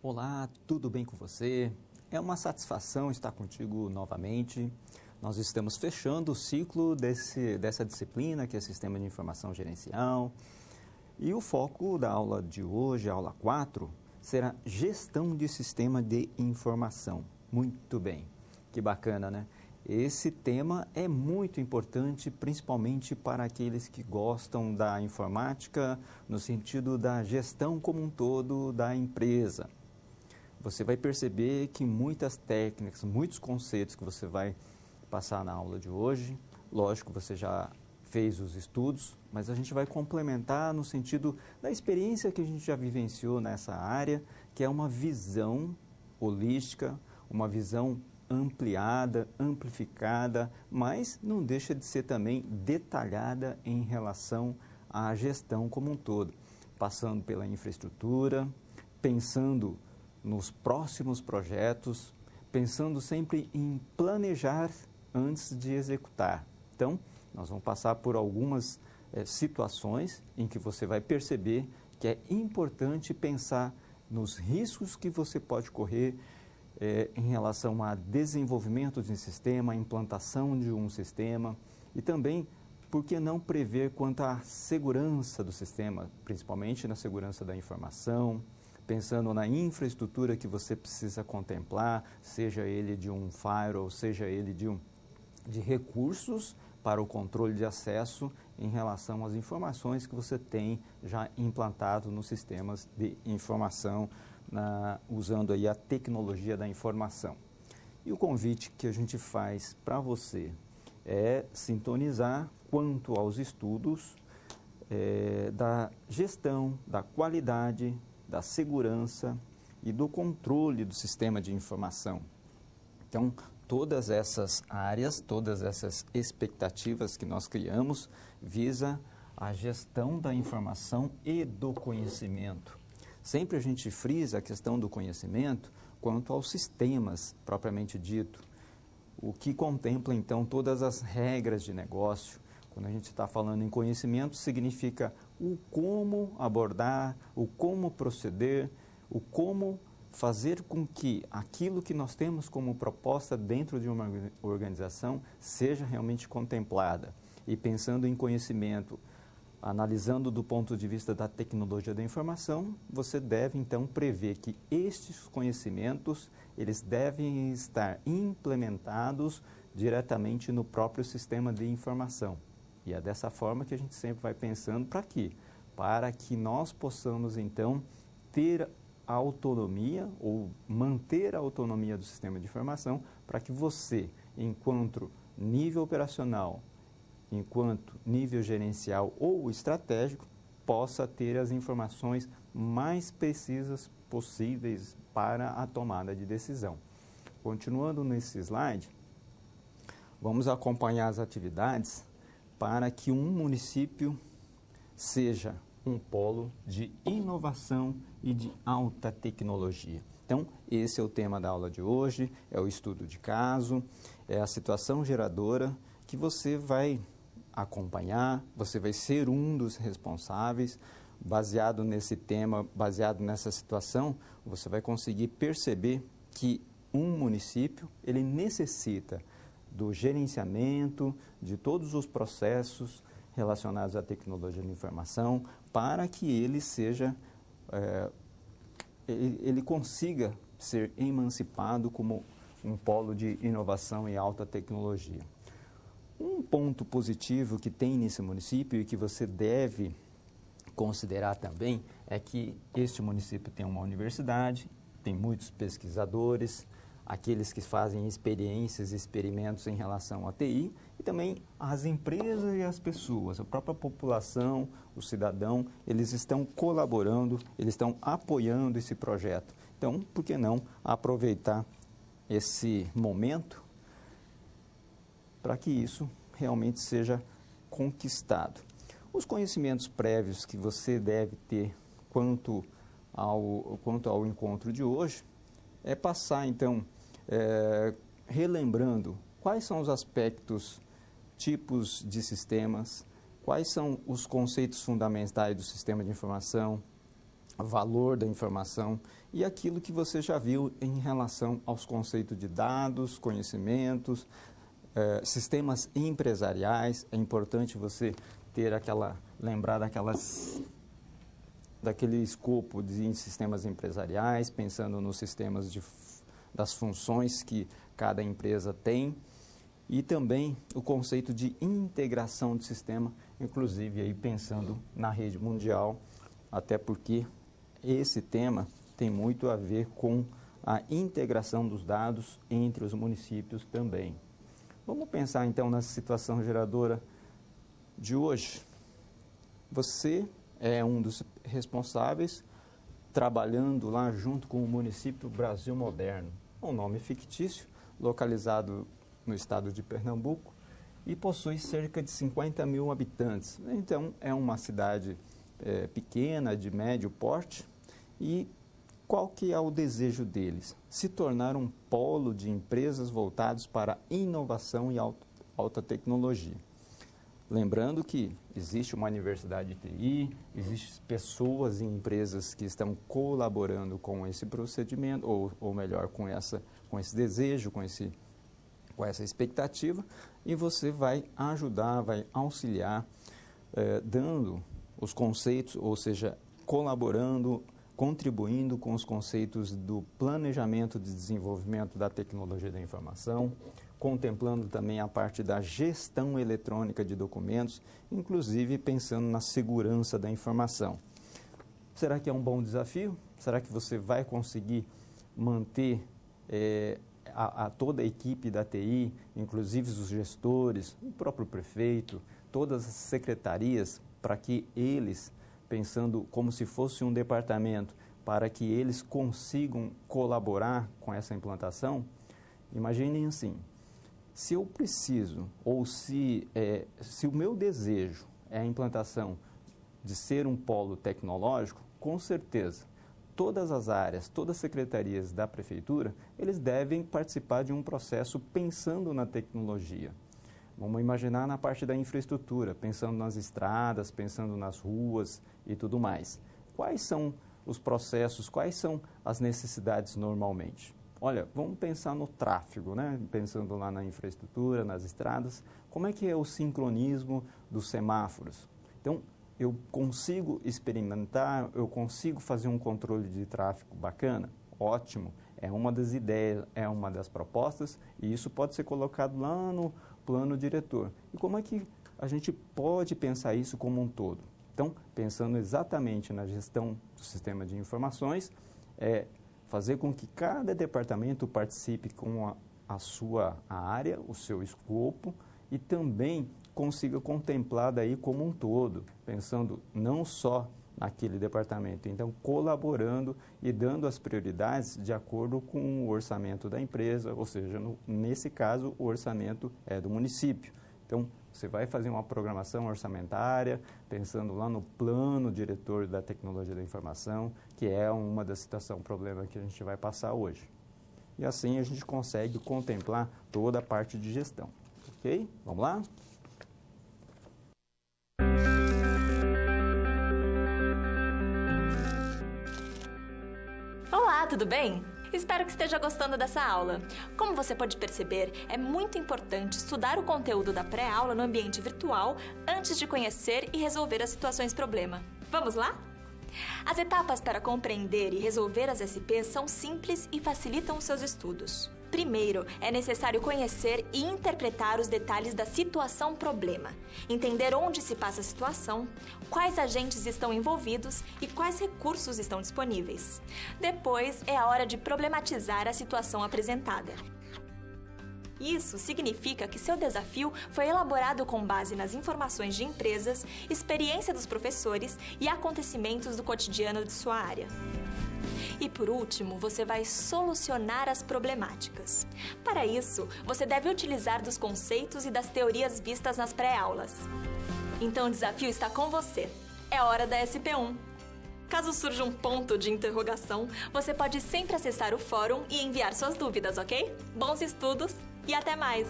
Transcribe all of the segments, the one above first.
Olá, tudo bem com você? É uma satisfação estar contigo novamente. Nós estamos fechando o ciclo dessa disciplina, que é Sistema de Informação Gerencial. E o foco da aula de hoje, a aula 4, será Gestão de Sistema de Informação. Muito bem, que bacana, né? Esse tema é muito importante, principalmente para aqueles que gostam da informática, no sentido da gestão como um todo da empresa. Você vai perceber que muitas técnicas, muitos conceitos que você vai passar na aula de hoje, lógico, você já fez os estudos, mas a gente vai complementar no sentido da experiência que a gente já vivenciou nessa área, que é uma visão holística, uma visão ampliada, amplificada, mas não deixa de ser também detalhada em relação à gestão como um todo, passando pela infraestrutura, pensando nos próximos projetos, pensando sempre em planejar antes de executar. Então, nós vamos passar por algumas situações em que você vai perceber que é importante pensar nos riscos que você pode correr em relação a desenvolvimento de um sistema, a implantação de um sistema e também, por que não prever quanto à segurança do sistema, principalmente na segurança da informação, pensando na infraestrutura que você precisa contemplar, seja ele de um firewall, seja ele de recursos para o controle de acesso em relação às informações que você tem já implantado nos sistemas de informação, usando aí a tecnologia da informação. E o convite que a gente faz para você é sintonizar quanto aos estudos da gestão, da qualidade, da segurança e do controle do sistema de informação. Então, todas essas áreas, todas essas expectativas que nós criamos visa a gestão da informação e do conhecimento. Sempre a gente frisa a questão do conhecimento quanto aos sistemas propriamente dito, o que contempla então todas as regras de negócio. Quando a gente está falando em conhecimento, significa o como abordar, o como proceder, o como fazer com que aquilo que nós temos como proposta dentro de uma organização seja realmente contemplada. E pensando em conhecimento, analisando do ponto de vista da tecnologia da informação, você deve então prever que estes conhecimentos, eles devem estar implementados diretamente no próprio sistema de informação. E é dessa forma que a gente sempre vai pensando para quê? Para que nós possamos então ter a autonomia ou manter a autonomia do sistema de informação para que você, enquanto nível operacional, enquanto nível gerencial ou estratégico, possa ter as informações mais precisas possíveis para a tomada de decisão. Continuando nesse slide, vamos acompanhar as atividades para que um município seja um polo de inovação e de alta tecnologia. Então, esse é o tema da aula de hoje, é o estudo de caso, é a situação geradora que você vai acompanhar, você vai ser um dos responsáveis. Baseado nesse tema, baseado nessa situação, você vai conseguir perceber que um município, ele necessita do gerenciamento de todos os processos relacionados à tecnologia de informação para que ele seja, ele consiga ser emancipado como um polo de inovação e alta tecnologia. Um ponto positivo que tem nesse município e que você deve considerar também é que este município tem uma universidade, tem muitos pesquisadores, aqueles que fazem experiências e experimentos em relação à TI e também as empresas e as pessoas, a própria população, o cidadão, eles estão colaborando, eles estão apoiando esse projeto. Então, por que não aproveitar esse momento para que isso realmente seja conquistado? Os conhecimentos prévios que você deve ter quanto ao encontro de hoje é passar, então, relembrando quais são os aspectos, tipos de sistemas, quais são os conceitos fundamentais do sistema de informação, valor da informação e aquilo que você já viu em relação aos conceitos de dados, conhecimentos, sistemas empresariais. É importante você ter lembrar daquele escopo de sistemas empresariais, pensando nos sistemas das funções que cada empresa tem, e também o conceito de integração de sistema, inclusive aí pensando na rede mundial, até porque esse tema tem muito a ver com a integração dos dados entre os municípios também. Vamos pensar então na situação geradora de hoje. Você é um dos responsáveis trabalhando lá junto com o município Brasil Moderno, um nome fictício, localizado no estado de Pernambuco e possui cerca de 50 mil habitantes. Então, é uma cidade pequena, de médio porte. E qual que é o desejo deles? Se tornar um polo de empresas voltados para inovação e alta tecnologia. Lembrando que existe uma universidade de TI, existem pessoas e empresas que estão colaborando com esse procedimento, ou melhor, com esse desejo, com essa expectativa, e você vai ajudar, vai auxiliar, dando os conceitos, ou seja, colaborando, contribuindo com os conceitos do planejamento de desenvolvimento da tecnologia da informação, contemplando também a parte da gestão eletrônica de documentos, inclusive pensando na segurança da informação. Será que é um bom desafio? Será que você vai conseguir manter toda a equipe da TI, inclusive os gestores, o próprio prefeito, todas as secretarias, para que eles, pensando como se fosse um departamento, para que eles consigam colaborar com essa implantação? Imaginem assim, se eu preciso, ou se o meu desejo é a implantação de ser um polo tecnológico, com certeza, todas as áreas, todas as secretarias da prefeitura, eles devem participar de um processo pensando na tecnologia. Vamos imaginar na parte da infraestrutura, pensando nas estradas, pensando nas ruas e tudo mais. Quais são os processos, quais são as necessidades normalmente? Olha, vamos pensar no tráfego, né? Pensando lá na infraestrutura, nas estradas, como é que é o sincronismo dos semáforos? Então, eu consigo experimentar, eu consigo fazer um controle de tráfego bacana? Ótimo, é uma das ideias, é uma das propostas, e isso pode ser colocado lá no plano diretor. E como é que a gente pode pensar isso como um todo? Então, pensando exatamente na gestão do sistema de informações, fazer com que cada departamento participe com a sua área, o seu escopo, e também consiga contemplar daí como um todo, pensando não só naquele departamento, então colaborando e dando as prioridades de acordo com o orçamento da empresa, ou seja, nesse caso o orçamento é do município. Então, você vai fazer uma programação orçamentária, pensando lá no plano diretor da tecnologia da informação, que é uma das situações, problema que a gente vai passar hoje. E assim a gente consegue contemplar toda a parte de gestão. Ok? Vamos lá? Olá, tudo bem? Espero que esteja gostando dessa aula. Como você pode perceber, é muito importante estudar o conteúdo da pré-aula no ambiente virtual antes de conhecer e resolver as situações problema. Vamos lá? As etapas para compreender e resolver as SPs são simples e facilitam os seus estudos. Primeiro, é necessário conhecer e interpretar os detalhes da situação problema, entender onde se passa a situação, quais agentes estão envolvidos e quais recursos estão disponíveis. Depois, é a hora de problematizar a situação apresentada. Isso significa que seu desafio foi elaborado com base nas informações de empresas, experiência dos professores e acontecimentos do cotidiano de sua área. E por último, você vai solucionar as problemáticas. Para isso, você deve utilizar dos conceitos e das teorias vistas nas pré-aulas. Então o desafio está com você. É hora da SP1. Caso surja um ponto de interrogação, você pode sempre acessar o fórum e enviar suas dúvidas, ok? Bons estudos e até mais!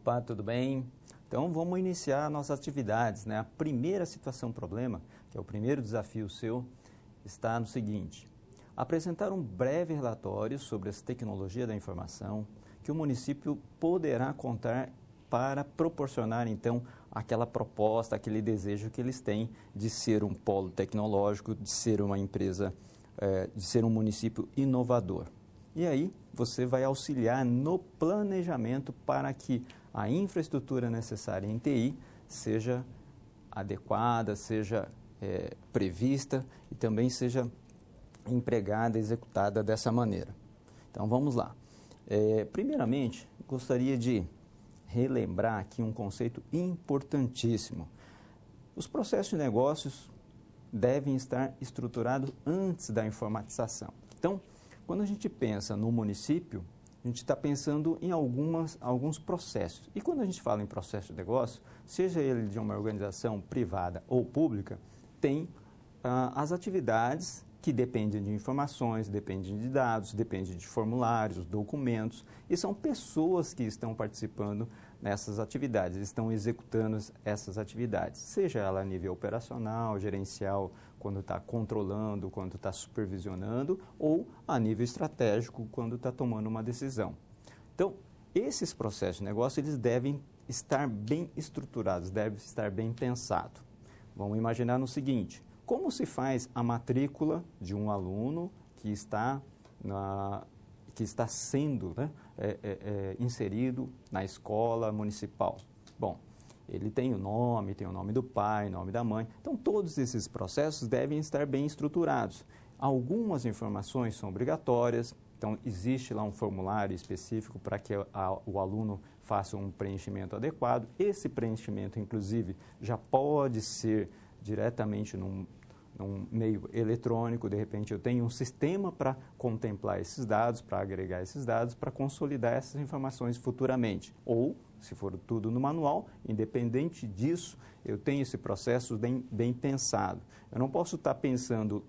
Opa, tudo bem? Então vamos iniciar nossas atividades, né? A primeira situação problema, que é o primeiro desafio seu, está no seguinte: apresentar um breve relatório sobre as tecnologias da informação que o município poderá contar para proporcionar então aquela proposta, aquele desejo que eles têm de ser um polo tecnológico, de ser uma empresa, de ser um município inovador. E aí você vai auxiliar no planejamento para que a infraestrutura necessária em TI seja adequada, seja prevista e também seja empregada, executada dessa maneira. Então vamos lá. Primeiramente, gostaria de relembrar aqui um conceito importantíssimo. Os processos de negócios devem estar estruturados antes da informatização. Então, quando a gente pensa no município, a gente está pensando em alguns processos. E quando a gente fala em processo de negócio, seja ele de uma organização privada ou pública, tem as atividades que dependem de informações, dependem de dados, dependem de formulários, documentos, e são pessoas que estão participando nessas atividades, estão executando essas atividades, seja ela a nível operacional, gerencial, quando está controlando, quando está supervisionando, ou a nível estratégico, quando está tomando uma decisão. Então, esses processos de negócio, eles devem estar bem estruturados, devem estar bem pensados. Vamos imaginar no seguinte: como se faz a matrícula de um aluno que está sendo inserido na escola municipal? Bom, ele tem o nome do pai, nome da mãe. Então, todos esses processos devem estar bem estruturados. Algumas informações são obrigatórias, então existe lá um formulário específico para que o aluno faça um preenchimento adequado. Esse preenchimento, inclusive, já pode ser diretamente num meio eletrônico. De repente eu tenho um sistema para contemplar esses dados, para agregar esses dados, para consolidar essas informações futuramente. Ou, se for tudo no manual, independente disso, eu tenho esse processo bem pensado. Eu não posso estar pensando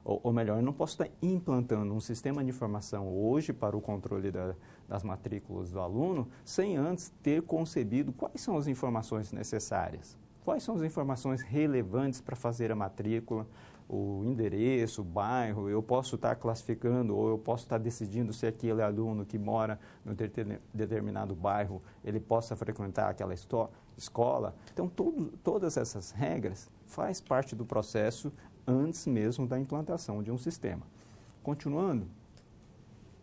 ou melhor, eu não posso estar implantando um sistema de informação hoje para o controle das matrículas do aluno sem antes ter concebido quais são as informações necessárias. Quais são as informações relevantes para fazer a matrícula, o endereço, o bairro? Eu posso estar classificando ou eu posso estar decidindo se aquele aluno que mora no determinado bairro, ele possa frequentar aquela escola. Então, todas essas regras faz parte do processo antes mesmo da implantação de um sistema. Continuando,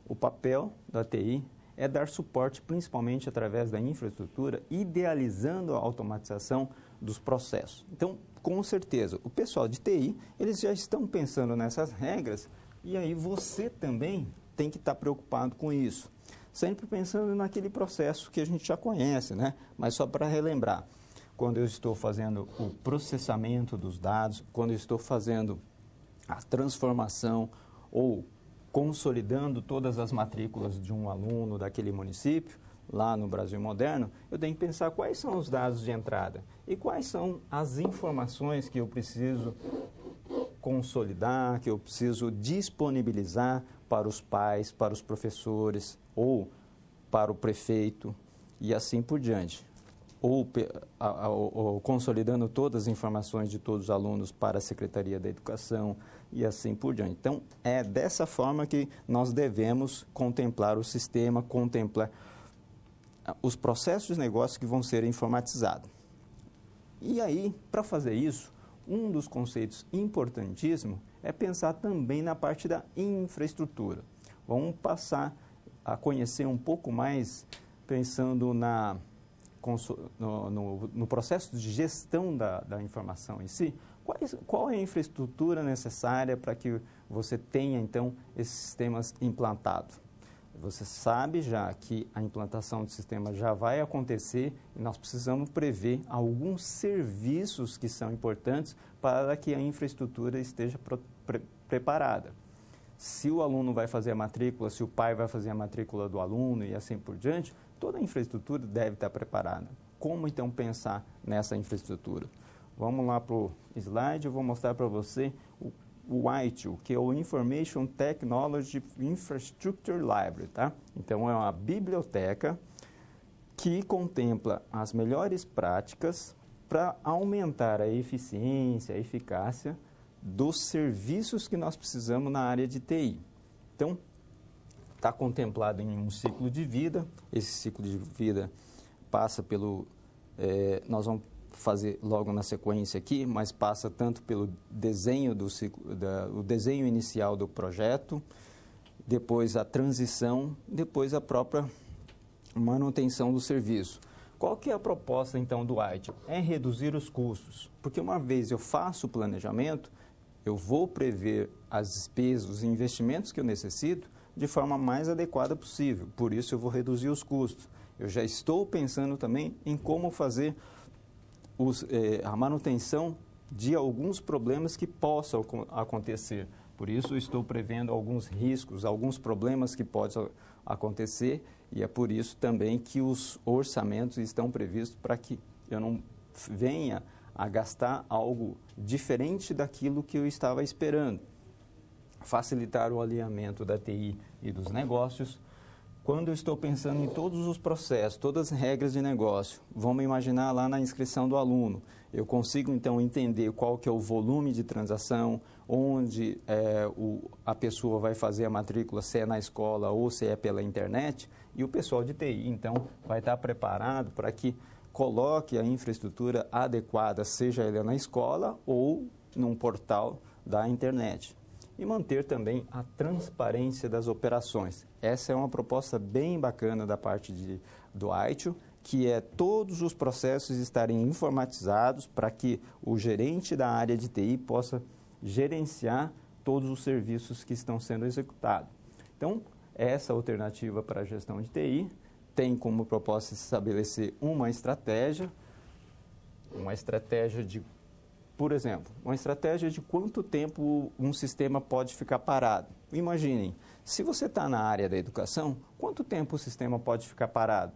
o papel da TI é dar suporte principalmente através da infraestrutura, idealizando a automatização dos processos. Então, com certeza, o pessoal de TI, eles já estão pensando nessas regras e aí você também tem que estar preocupado com isso. Sempre pensando naquele processo que a gente já conhece, né? Mas só para relembrar, quando eu estou fazendo o processamento dos dados, quando eu estou fazendo a transformação ou consolidando todas as matrículas de um aluno daquele município, lá no Brasil moderno, eu tenho que pensar quais são os dados de entrada e quais são as informações que eu preciso consolidar, que eu preciso disponibilizar para os pais, para os professores ou para o prefeito e assim por diante. Ou consolidando todas as informações de todos os alunos para a Secretaria da Educação e assim por diante. Então, é dessa forma que nós devemos contemplar o sistema, contemplar os processos de negócio que vão ser informatizados. E aí, para fazer isso, um dos conceitos importantíssimos é pensar também na parte da infraestrutura. Vamos passar a conhecer um pouco mais pensando no processo de gestão da informação em si. Qual é a infraestrutura necessária para que você tenha, então, esses sistemas implantados? Você sabe já que a implantação do sistema já vai acontecer e nós precisamos prever alguns serviços que são importantes para que a infraestrutura esteja preparada. Se o aluno vai fazer a matrícula, se o pai vai fazer a matrícula do aluno e assim por diante, toda a infraestrutura deve estar preparada. Como então pensar nessa infraestrutura? Vamos lá para o slide, eu vou mostrar para você o ITIL, que é o Information Technology Infrastructure Library, tá? Então, é uma biblioteca que contempla as melhores práticas para aumentar a eficiência, a eficácia dos serviços que nós precisamos na área de TI. Então, está contemplado em um ciclo de vida. Esse ciclo de vida passa pelo... nós vamos fazer logo na sequência aqui, mas passa tanto pelo desenho do ciclo, o desenho inicial do projeto, depois a transição, depois a própria manutenção do serviço. Qual que é a proposta, então, do ITIL? É reduzir os custos, porque uma vez eu faço o planejamento, eu vou prever as despesas, os investimentos que eu necessito de forma mais adequada possível. Por isso, eu vou reduzir os custos. Eu já estou pensando também em como fazer a manutenção de alguns problemas que possam acontecer. Por isso, eu estou prevendo alguns riscos, alguns problemas que possam acontecer, e é por isso também que os orçamentos estão previstos para que eu não venha a gastar algo diferente daquilo que eu estava esperando. Facilitar o alinhamento da TI e dos negócios. Quando eu estou pensando em todos os processos, todas as regras de negócio, vamos imaginar lá na inscrição do aluno, eu consigo então entender qual que é o volume de transação, onde a pessoa vai fazer a matrícula, se é na escola ou se é pela internet, e o pessoal de TI, então, vai estar preparado para que coloque a infraestrutura adequada, seja ela na escola ou num portal da internet. E manter também a transparência das operações. Essa é uma proposta bem bacana da parte do ITIL, que é todos os processos estarem informatizados para que o gerente da área de TI possa gerenciar todos os serviços que estão sendo executados. Então, essa alternativa para a gestão de TI tem como proposta estabelecer uma estratégia de, por exemplo, uma estratégia de quanto tempo um sistema pode ficar parado. Imaginem, se você está na área da educação, quanto tempo o sistema pode ficar parado?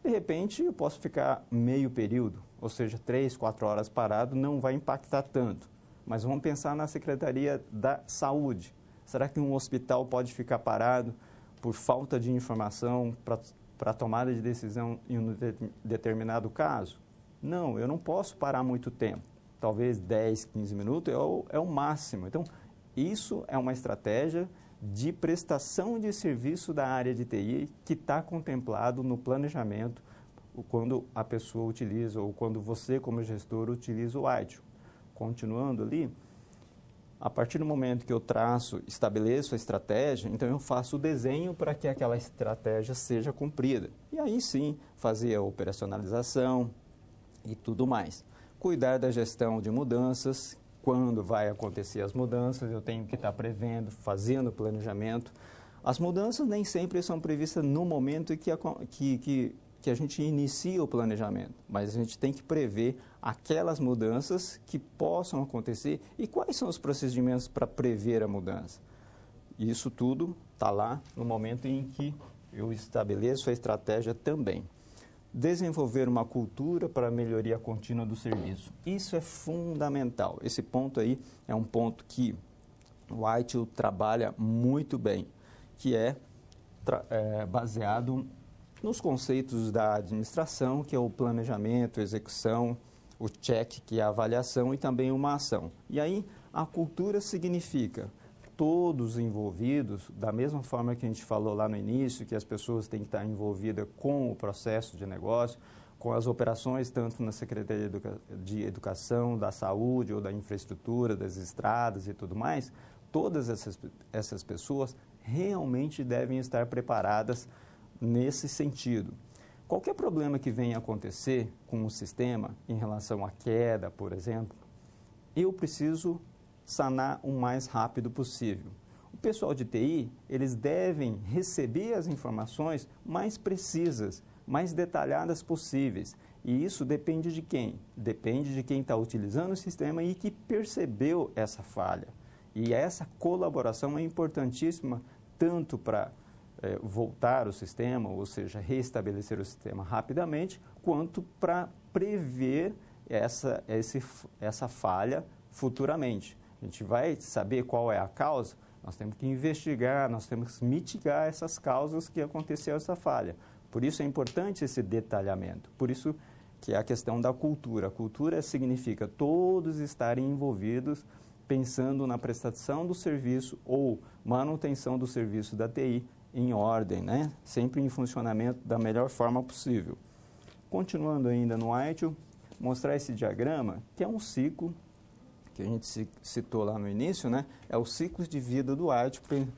De repente, eu posso ficar meio período, ou seja, 3, 4 horas parado, não vai impactar tanto. Mas vamos pensar na Secretaria da Saúde. Será que um hospital pode ficar parado por falta de informação para a tomada de decisão em um determinado caso? Não, eu não posso parar muito tempo. Talvez 10, 15 minutos é o máximo. Então, isso é uma estratégia de prestação de serviço da área de TI que está contemplado no planejamento quando a pessoa utiliza ou quando você, como gestor, utiliza o ITIL. Continuando ali, a partir do momento que eu estabeleço a estratégia, então eu faço o desenho para que aquela estratégia seja cumprida. E aí sim, fazer a operacionalização e tudo mais. Cuidar da gestão de mudanças. Quando vai acontecer as mudanças, eu tenho que estar prevendo, fazendo o planejamento. As mudanças nem sempre são previstas no momento que a gente inicia o planejamento, mas a gente tem que prever aquelas mudanças que possam acontecer e quais são os procedimentos para prever a mudança. Isso tudo está lá no momento em que eu estabeleço a estratégia também. Desenvolver uma cultura para a melhoria contínua do serviço. Isso é fundamental. Esse ponto aí é um ponto que o ITIL trabalha muito bem, que é baseado nos conceitos da administração, que é o planejamento, execução, o check, que é a avaliação, e também uma ação. E aí, a cultura significa todos envolvidos, da mesma forma que a gente falou lá no início, que as pessoas têm que estar envolvidas com o processo de negócio, com as operações, tanto na Secretaria de Educação, da Saúde ou da Infraestrutura, das estradas e tudo mais, todas essas pessoas realmente devem estar preparadas nesse sentido. Qualquer problema que venha acontecer com o sistema em relação à queda, por exemplo, eu preciso sanar o mais rápido possível. O pessoal de TI, eles devem receber as informações mais precisas, mais detalhadas possíveis. E isso depende de quem? Depende de quem está utilizando o sistema e que percebeu essa falha. E essa colaboração é importantíssima tanto para voltar o sistema, ou seja, restabelecer o sistema rapidamente, quanto para prever essa falha futuramente. A gente vai saber qual é a causa, nós temos que investigar, nós temos que mitigar essas causas que aconteceu essa falha. Por isso é importante esse detalhamento. Por isso que é a questão da cultura. A cultura significa todos estarem envolvidos pensando na prestação do serviço ou manutenção do serviço da TI em ordem, né? Sempre em funcionamento da melhor forma possível. Continuando ainda no ITIL, mostrar esse diagrama, que é um ciclo, que a gente citou lá no início, né? É o ciclo de vida do ITIL, que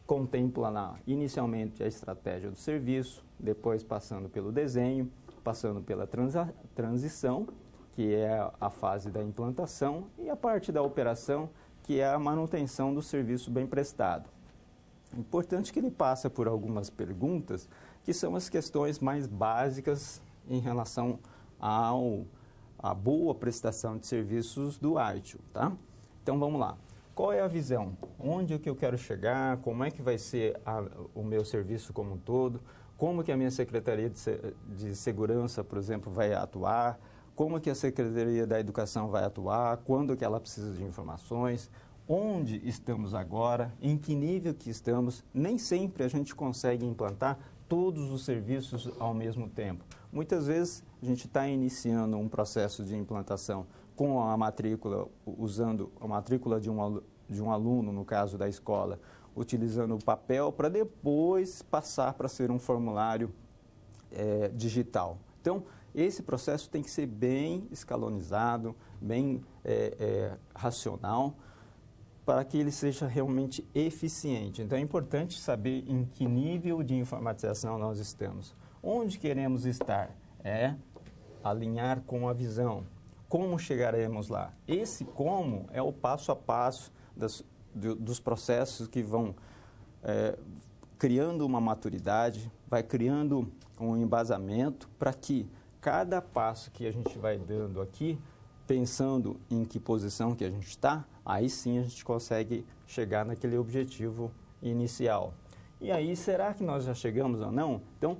contempla inicialmente a estratégia do serviço, depois passando pelo desenho, passando pela transição, que é a fase da implantação, e a parte da operação, que é a manutenção do serviço bem prestado. É importante que ele passe por algumas perguntas, que são as questões mais básicas em relação à boa prestação de serviços do ITIL, tá? Então, vamos lá. Qual é a visão? Onde é que eu quero chegar? Como é que vai ser o meu serviço como um todo? Como que a minha Secretaria de Segurança, por exemplo, vai atuar? Como que a Secretaria da Educação vai atuar? Quando que ela precisa de informações? Onde estamos agora? Em que nível que estamos? Nem sempre a gente consegue implantar todos os serviços ao mesmo tempo. Muitas vezes a gente está iniciando um processo de implantação com a matrícula, usando a matrícula de um aluno, no caso da escola, utilizando o papel para depois passar para ser um formulário digital. Então, esse processo tem que ser bem escalonizado, bem racional, para que ele seja realmente eficiente. Então, é importante saber em que nível de informatização nós estamos. Onde queremos estar? Alinhar com a visão. Como chegaremos lá? Esse como é o passo a passo dos processos que vão criando uma maturidade, vai criando um embasamento para que cada passo que a gente vai dando aqui, pensando em que posição que a gente está, aí sim a gente consegue chegar naquele objetivo inicial. E aí, será que nós já chegamos ou não? Então,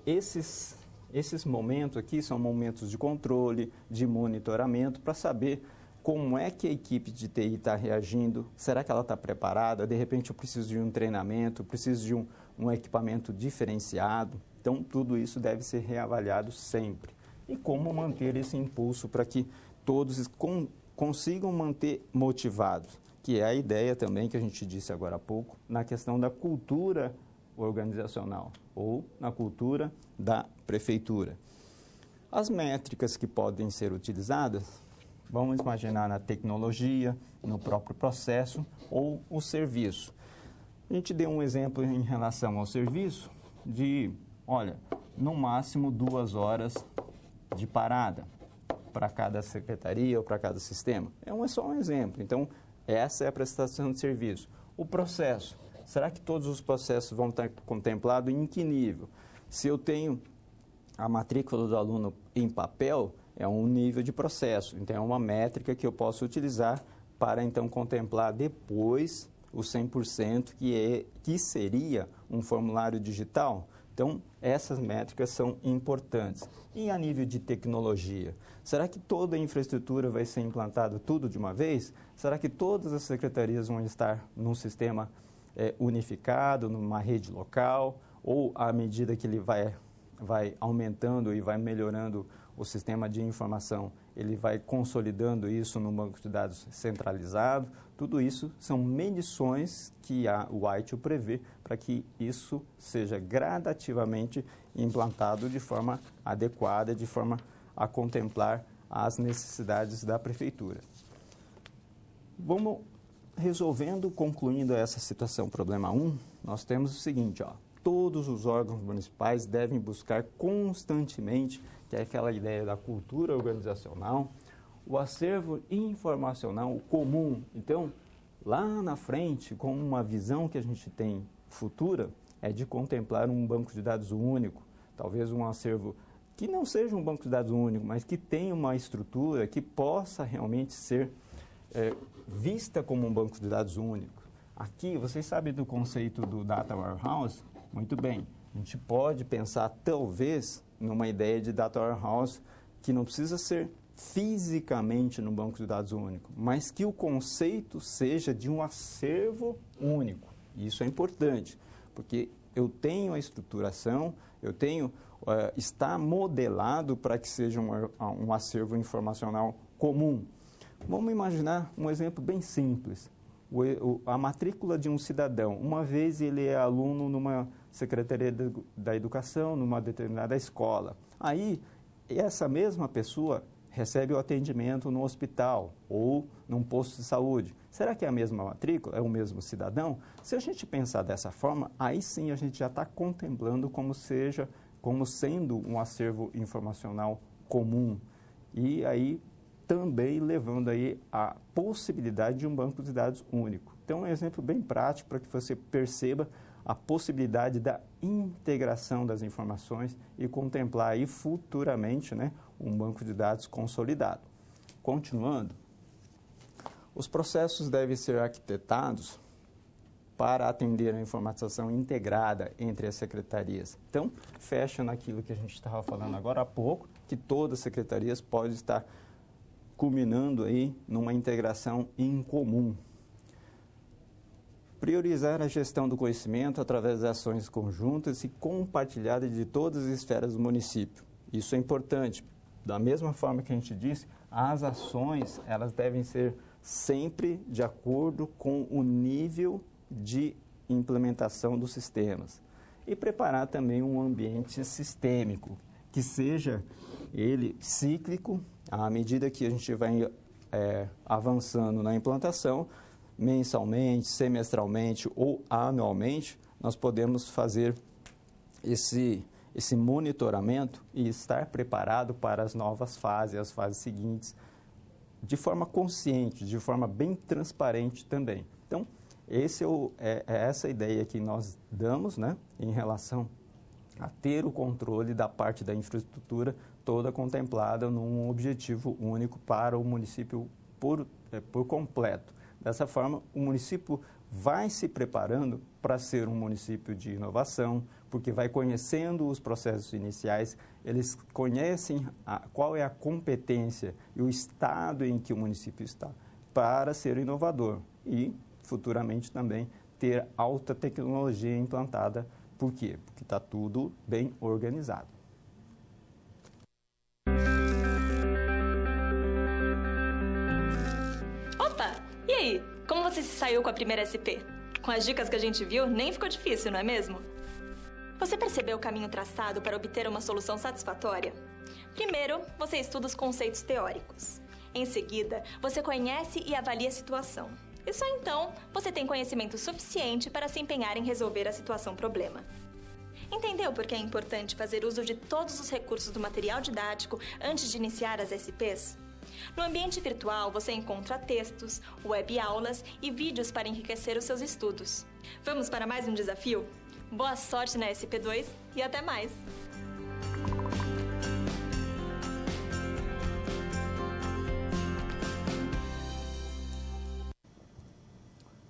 esses momentos aqui são momentos de controle, de monitoramento, para saber como é que a equipe de TI está reagindo, será que ela está preparada? De repente eu preciso de um treinamento, preciso de um equipamento diferenciado. Então, tudo isso deve ser reavaliado sempre. E como manter esse impulso para que todos consigam manter motivados, que é a ideia também que a gente disse agora há pouco, na questão da cultura organizacional ou na cultura da prefeitura. As métricas que podem ser utilizadas, vamos imaginar na tecnologia, no próprio processo ou o serviço. A gente deu um exemplo em relação ao serviço de, olha, no máximo 2 horas de parada para cada secretaria ou para cada sistema. É só um exemplo. Então, essa é a prestação de serviço. O processo. Será que todos os processos vão estar contemplados em que nível? Se eu tenho a matrícula do aluno em papel, é um nível de processo. Então, é uma métrica que eu posso utilizar para, então, contemplar depois o 100%, que seria um formulário digital. Então, essas métricas são importantes. E a nível de tecnologia? Será que toda a infraestrutura vai ser implantada tudo de uma vez? Será que todas as secretarias vão estar num sistema unificado, numa rede local? Ou, à medida que ele vai aumentando e vai melhorando o sistema de informação, ele vai consolidando isso num banco de dados centralizado? Tudo isso são medições que o ITIL prevê para que isso seja gradativamente implantado de forma adequada, de forma a contemplar as necessidades da prefeitura. Vamos resolvendo, concluindo essa situação, problema 1, nós temos o seguinte, todos os órgãos municipais devem buscar constantemente, que é aquela ideia da cultura organizacional, o acervo informacional comum. Então, lá na frente, com uma visão que a gente tem futura, é de contemplar um banco de dados único, talvez um acervo que não seja um banco de dados único, mas que tenha uma estrutura que possa realmente ser vista como um banco de dados único. Aqui, vocês sabem do conceito do Data Warehouse? Muito bem, a gente pode pensar talvez numa ideia de Data Warehouse que não precisa ser fisicamente no banco de dados único, mas que o conceito seja de um acervo único. Isso é importante, porque eu tenho a estruturação, está modelado para que seja um acervo informacional comum. Vamos imaginar um exemplo bem simples. A matrícula de um cidadão. Uma vez ele é aluno numa Secretaria da Educação, numa determinada escola. Aí, essa mesma pessoa recebe o atendimento no hospital ou num posto de saúde. Será que é a mesma matrícula? É o mesmo cidadão? Se a gente pensar dessa forma, aí sim a gente já está contemplando como sendo um acervo informacional comum. E aí também levando aí a possibilidade de um banco de dados único. Então, um exemplo bem prático para que você perceba a possibilidade da integração das informações e contemplar aí futuramente, né, um banco de dados consolidado. Continuando, os processos devem ser arquitetados para atender a informatização integrada entre as secretarias. Então, fecha naquilo que a gente estava falando agora há pouco, que todas as secretarias podem estar culminando aí numa integração em comum. Priorizar a gestão do conhecimento através de ações conjuntas e compartilhadas de todas as esferas do município. Isso é importante. Da mesma forma que a gente disse, as ações elas devem ser sempre de acordo com o nível de implementação dos sistemas. E preparar também um ambiente sistêmico, que seja ele cíclico, à medida que a gente vai avançando na implantação, mensalmente, semestralmente ou anualmente, nós podemos fazer esse monitoramento e estar preparado para as novas fases, as fases seguintes, de forma consciente, de forma bem transparente também. Então, essa ideia que nós damos, né, em relação a ter o controle da parte da infraestrutura toda contemplada num objetivo único para o município por completo. Dessa forma, o município vai se preparando para ser um município de inovação, porque vai conhecendo os processos iniciais, eles conhecem qual é a competência e o estado em que o município está para ser inovador e, futuramente, também ter alta tecnologia implantada. Por quê? Porque está tudo bem organizado. Opa! E aí? Como você se saiu com a primeira SP? Com as dicas que a gente viu, nem ficou difícil, não é mesmo? Você percebeu o caminho traçado para obter uma solução satisfatória? Primeiro, você estuda os conceitos teóricos. Em seguida, você conhece e avalia a situação. E só então, você tem conhecimento suficiente para se empenhar em resolver a situação-problema. Entendeu por que é importante fazer uso de todos os recursos do material didático antes de iniciar as SPs? No ambiente virtual, você encontra textos, web-aulas e vídeos para enriquecer os seus estudos. Vamos para mais um desafio? Boa sorte na SP2 e até mais!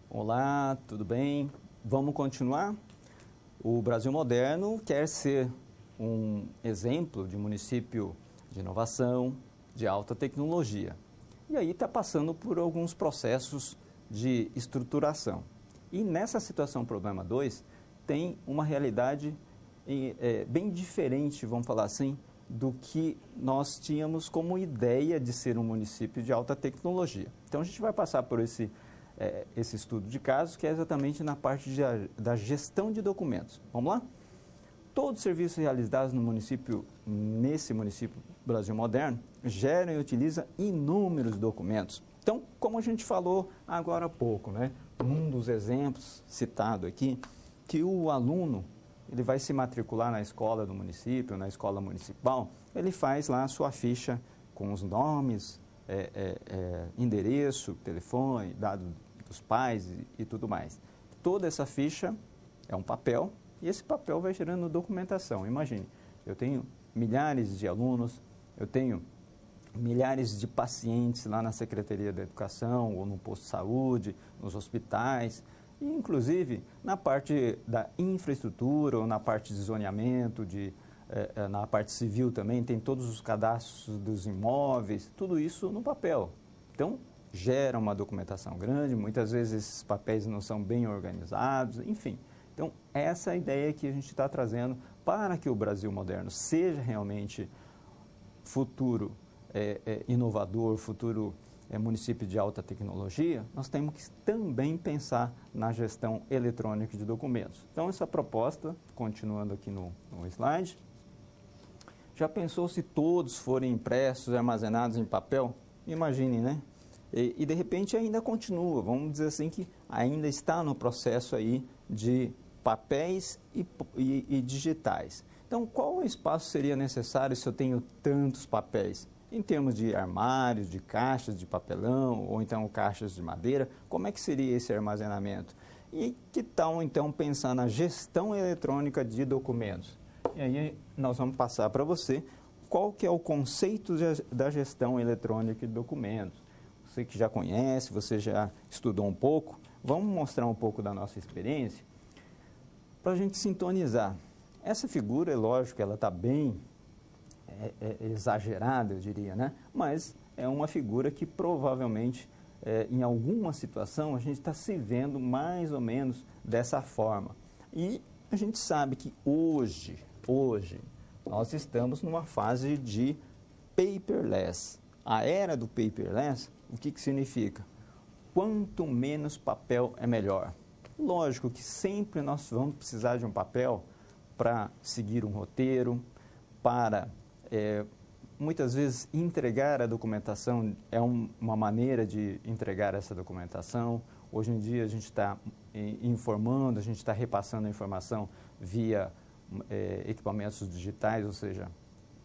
Olá, tudo bem? Vamos continuar? O Brasil Moderno quer ser um exemplo de município de inovação, de alta tecnologia. E aí está passando por alguns processos de estruturação. E nessa situação problema 2, tem uma realidade bem diferente, vamos falar assim, do que nós tínhamos como ideia de ser um município de alta tecnologia. Então a gente vai passar por esse estudo de casos, que é exatamente na parte da gestão de documentos. Vamos lá? Todos os serviços realizados nesse município Brasil Moderno, geram e utilizam inúmeros documentos. Então, como a gente falou agora há pouco, né? Um dos exemplos citado aqui, que o aluno ele vai se matricular na escola do município, na escola municipal, ele faz lá a sua ficha com os nomes, endereço, telefone, dados dos pais e tudo mais. Toda essa ficha é um papel e esse papel vai gerando documentação. Imagine, eu tenho milhares de alunos, eu tenho milhares de pacientes lá na Secretaria da Educação ou no posto de saúde, nos hospitais, e inclusive na parte da infraestrutura ou na parte de zoneamento, na parte civil também, tem todos os cadastros dos imóveis, tudo isso no papel. Então, gera uma documentação grande, muitas vezes esses papéis não são bem organizados, enfim. Então, essa é a ideia que a gente está trazendo para que o Brasil moderno seja realmente futuro inovador, futuro município de alta tecnologia, nós temos que também pensar na gestão eletrônica de documentos. Então, essa proposta, continuando aqui no slide, já pensou se todos forem impressos e armazenados em papel? Imagine, né? E de repente ainda continua, vamos dizer assim que ainda está no processo aí de papéis e digitais. Então, qual espaço seria necessário se eu tenho tantos papéis? Em termos de armários, de caixas de papelão, ou então caixas de madeira, como é que seria esse armazenamento? E que tal, então, pensar na gestão eletrônica de documentos? E aí nós vamos passar para você qual que é o conceito da gestão eletrônica de documentos. Você que já conhece, você já estudou um pouco, vamos mostrar um pouco da nossa experiência para a gente sintonizar. Essa figura, é lógico, ela está bem exagerada, eu diria, né? Mas é uma figura que provavelmente, em alguma situação, a gente está se vendo mais ou menos dessa forma. E a gente sabe que hoje, nós estamos numa fase de paperless. A era do paperless, o que significa? Quanto menos papel é melhor. Lógico que sempre nós vamos precisar de um papel para seguir um roteiro, para, muitas vezes, entregar a documentação é uma maneira de entregar essa documentação. Hoje em dia a gente está informando, a gente está repassando a informação via equipamentos digitais, ou seja,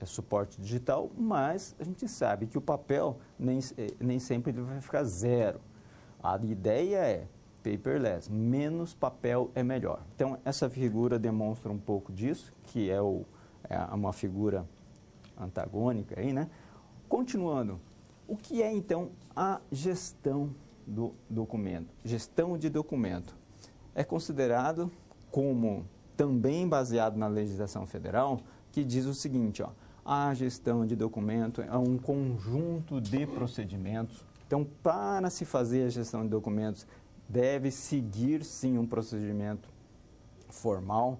suporte digital, mas a gente sabe que o papel nem sempre ele vai ficar zero. A ideia é paperless, menos papel é melhor. Então, essa figura demonstra um pouco disso, que é uma figura antagônica aí, né? Continuando, o que é então a gestão do documento? Gestão de documento é considerado como também baseado na legislação federal, que diz o seguinte, ó, a gestão de documento é um conjunto de procedimentos. Então, para se fazer a gestão de documentos, deve seguir, sim, um procedimento formal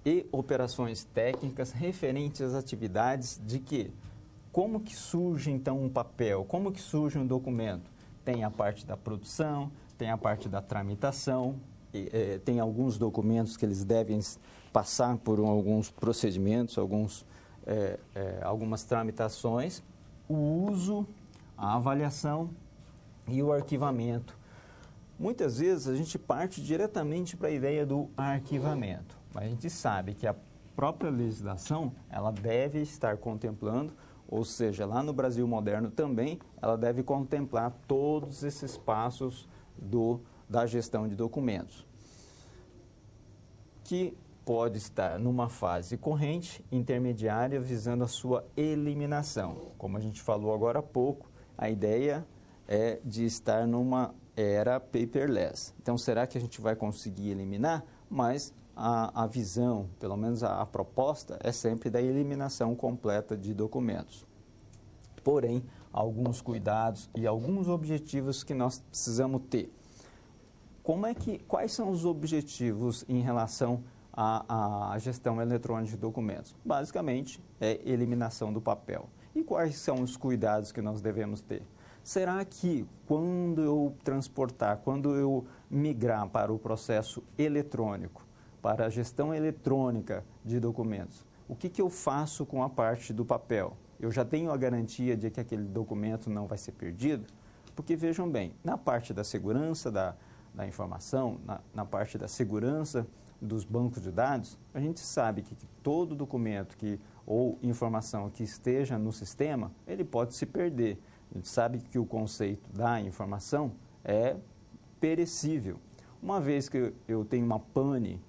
e operações técnicas referentes às atividades de quê? Como que surge, então, um papel? Como que surge um documento? Tem a parte da produção, tem a parte da tramitação, tem alguns documentos que eles devem passar por alguns procedimentos, algumas tramitações, o uso, a avaliação e o arquivamento. Muitas vezes a gente parte diretamente para a ideia do arquivamento, mas a gente sabe que a própria legislação ela deve estar contemplando, ou seja, lá no Brasil moderno também, ela deve contemplar todos esses passos da gestão de documentos, que pode estar numa fase corrente, intermediária, visando a sua eliminação. Como a gente falou agora há pouco, a ideia é de estar numa era paperless. Então, será que a gente vai conseguir eliminar? Mas a visão, pelo menos a proposta, é sempre da eliminação completa de documentos. Porém, alguns cuidados e alguns objetivos que nós precisamos ter. Quais são os objetivos em relação à gestão eletrônica de documentos? Basicamente, é eliminação do papel. E quais são os cuidados que nós devemos ter? Será que quando eu transportar, quando eu migrar para o processo eletrônico, para a gestão eletrônica de documentos, o que eu faço com a parte do papel? Eu já tenho a garantia de que aquele documento não vai ser perdido? Porque, vejam bem, na parte da segurança da informação, na parte da segurança dos bancos de dados, a gente sabe que todo documento ou informação que esteja no sistema, ele pode se perder. A gente sabe que o conceito da informação é perecível. Uma vez que eu tenho uma pane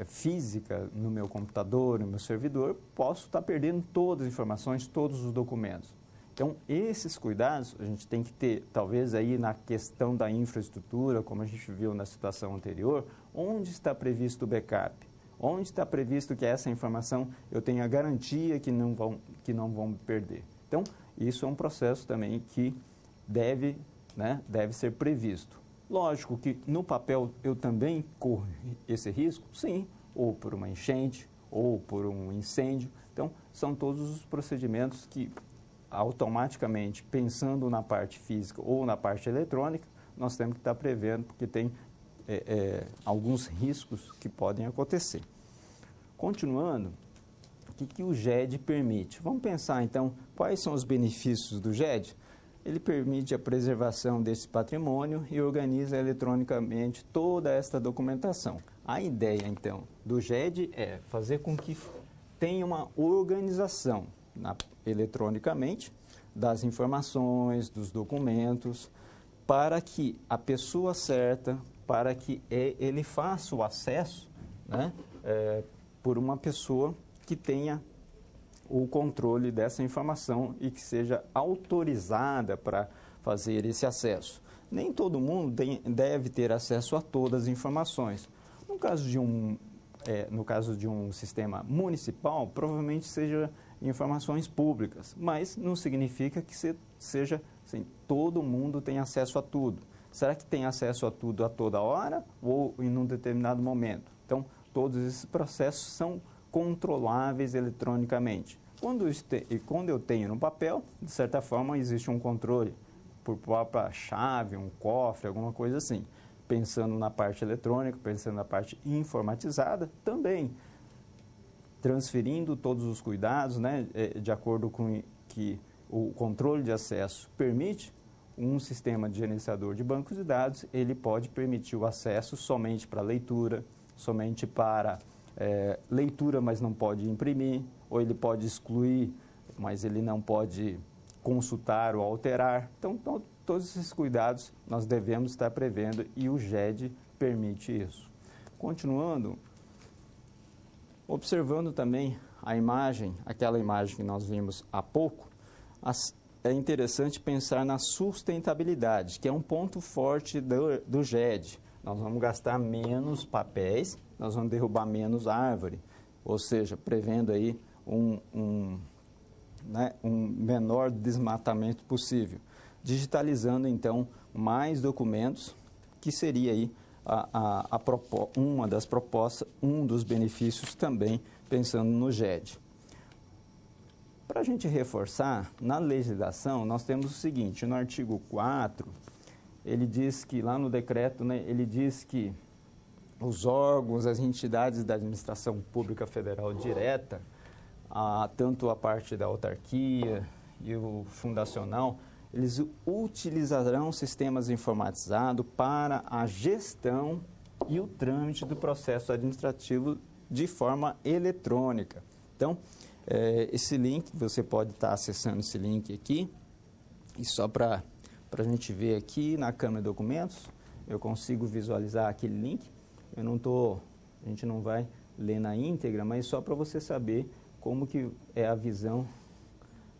física no meu computador, no meu servidor, posso estar perdendo todas as informações, todos os documentos. Então, esses cuidados a gente tem que ter, talvez aí na questão da infraestrutura, como a gente viu na situação anterior, onde está previsto o backup? Onde está previsto que essa informação eu tenha garantia que não vão perder? Então, isso é um processo também que deve ser previsto. Lógico que no papel eu também corro esse risco? Sim, ou por uma enchente, ou por um incêndio. Então, são todos os procedimentos que automaticamente, pensando na parte física ou na parte eletrônica, nós temos que estar prevendo, porque tem alguns riscos que podem acontecer. Continuando, o que o GED permite? Vamos pensar, então, quais são os benefícios do GED? Ele permite a preservação desse patrimônio e organiza eletronicamente toda esta documentação. A ideia, então, do GED é fazer com que tenha uma organização eletronicamente das informações, dos documentos, para que a pessoa certa, para que ele faça o acesso, né, por uma pessoa que tenha o controle dessa informação e que seja autorizada para fazer esse acesso. Nem todo mundo deve ter acesso a todas as informações. No caso de um sistema municipal, provavelmente seja informações públicas, mas não significa que seja assim, todo mundo tem acesso a tudo. Será que tem acesso a tudo a toda hora ou em um determinado momento? Então, todos esses processos são controláveis eletronicamente. Quando eu tenho no papel, de certa forma, existe um controle por própria chave, um cofre, alguma coisa assim. Pensando na parte eletrônica, pensando na parte informatizada, também transferindo todos os cuidados, né, de acordo com que o controle de acesso permite, um sistema de gerenciador de bancos de dados, ele pode permitir o acesso somente para leitura, somente para leitura, mas não pode imprimir, ou ele pode excluir, mas ele não pode consultar ou alterar. Então, todos esses cuidados nós devemos estar prevendo e o GED permite isso. Continuando, observando também a imagem, aquela imagem que nós vimos há pouco, é interessante pensar na sustentabilidade, que é um ponto forte do GED. Nós vamos gastar menos papéis, nós vamos derrubar menos árvore, ou seja, prevendo aí um menor desmatamento possível. Digitalizando, então, mais documentos, que seria aí uma das propostas, um dos benefícios também, pensando no GED. Para a gente reforçar, na legislação, nós temos o seguinte, no artigo 4, ele diz que, lá no decreto, né, ele diz que os órgãos, as entidades da administração pública federal direta, tanto a parte da autarquia e o fundacional, eles utilizarão sistemas informatizados para a gestão e o trâmite do processo administrativo de forma eletrônica. Então, esse link, você pode estar acessando esse link aqui, e só para a gente ver aqui na câmera de documentos, eu consigo visualizar aquele link. A gente não vai ler na íntegra, mas só para você saber como que é a visão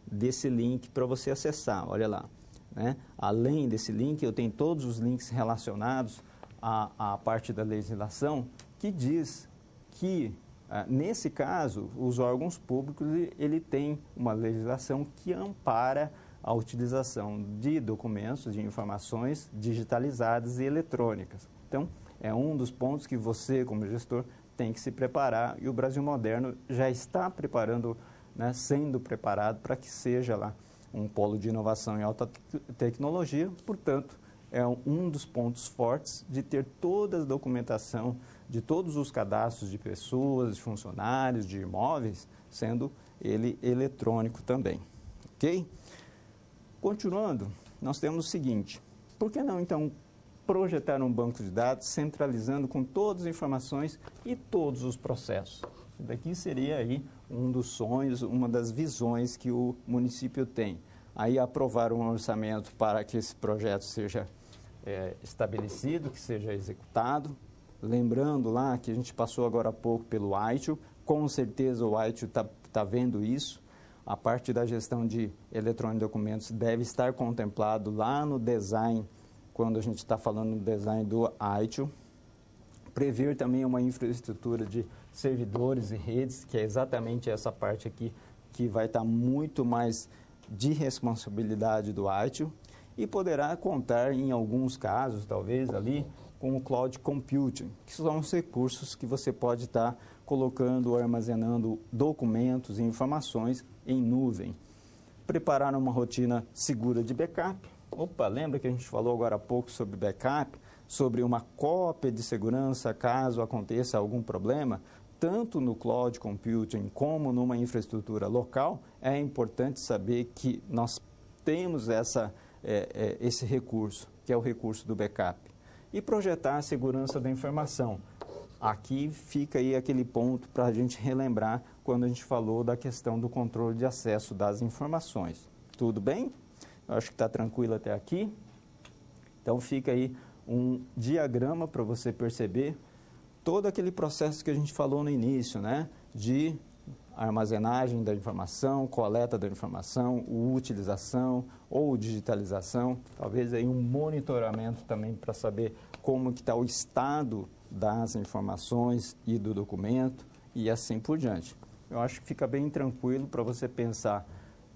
desse link para você acessar. Olha lá, né? Além desse link, eu tenho todos os links relacionados à parte da legislação que diz que, nesse caso, os órgãos públicos ele tem uma legislação que ampara a utilização de documentos, de informações digitalizadas e eletrônicas. Então, é um dos pontos que você, como gestor, tem que se preparar, e o Brasil Moderno já está preparando, né, sendo preparado para que seja lá um polo de inovação em alta tecnologia. Portanto, é um dos pontos fortes de ter toda a documentação de todos os cadastros de pessoas, de funcionários, de imóveis, sendo ele eletrônico também. Ok? Continuando, nós temos o seguinte: por que não, então, projetar um banco de dados centralizando com todas as informações e todos os processos? Isso daqui seria aí um dos sonhos, uma das visões que o município tem. Aí aprovar um orçamento para que esse projeto seja estabelecido, que seja executado. Lembrando lá que a gente passou agora há pouco pelo ITIL, com certeza o ITIL está vendo isso. A parte da gestão de eletrônica de documentos deve estar contemplado lá no design, quando a gente está falando no design do ITIL. Prever também uma infraestrutura de servidores e redes, que é exatamente essa parte aqui, que vai estar muito mais de responsabilidade do ITIL, e poderá contar, em alguns casos, talvez ali, com o Cloud Computing, que são os recursos que você pode estar colocando ou armazenando documentos e informações em nuvem. Preparar uma rotina segura de backup. Opa, lembra que a gente falou agora há pouco sobre backup? Sobre uma cópia de segurança caso aconteça algum problema? Tanto no Cloud Computing como numa infraestrutura local, é importante saber que nós temos esse recurso, que é o recurso do backup. E projetar a segurança da informação. Aqui fica aí aquele ponto para a gente relembrar quando a gente falou da questão do controle de acesso das informações. Tudo bem? Eu acho que está tranquilo até aqui. Então fica aí um diagrama para você perceber todo aquele processo que a gente falou no início, né? De armazenagem da informação, coleta da informação, utilização ou digitalização, talvez aí um monitoramento também para saber como que está o estado das informações e do documento e assim por diante. Eu acho que fica bem tranquilo para você pensar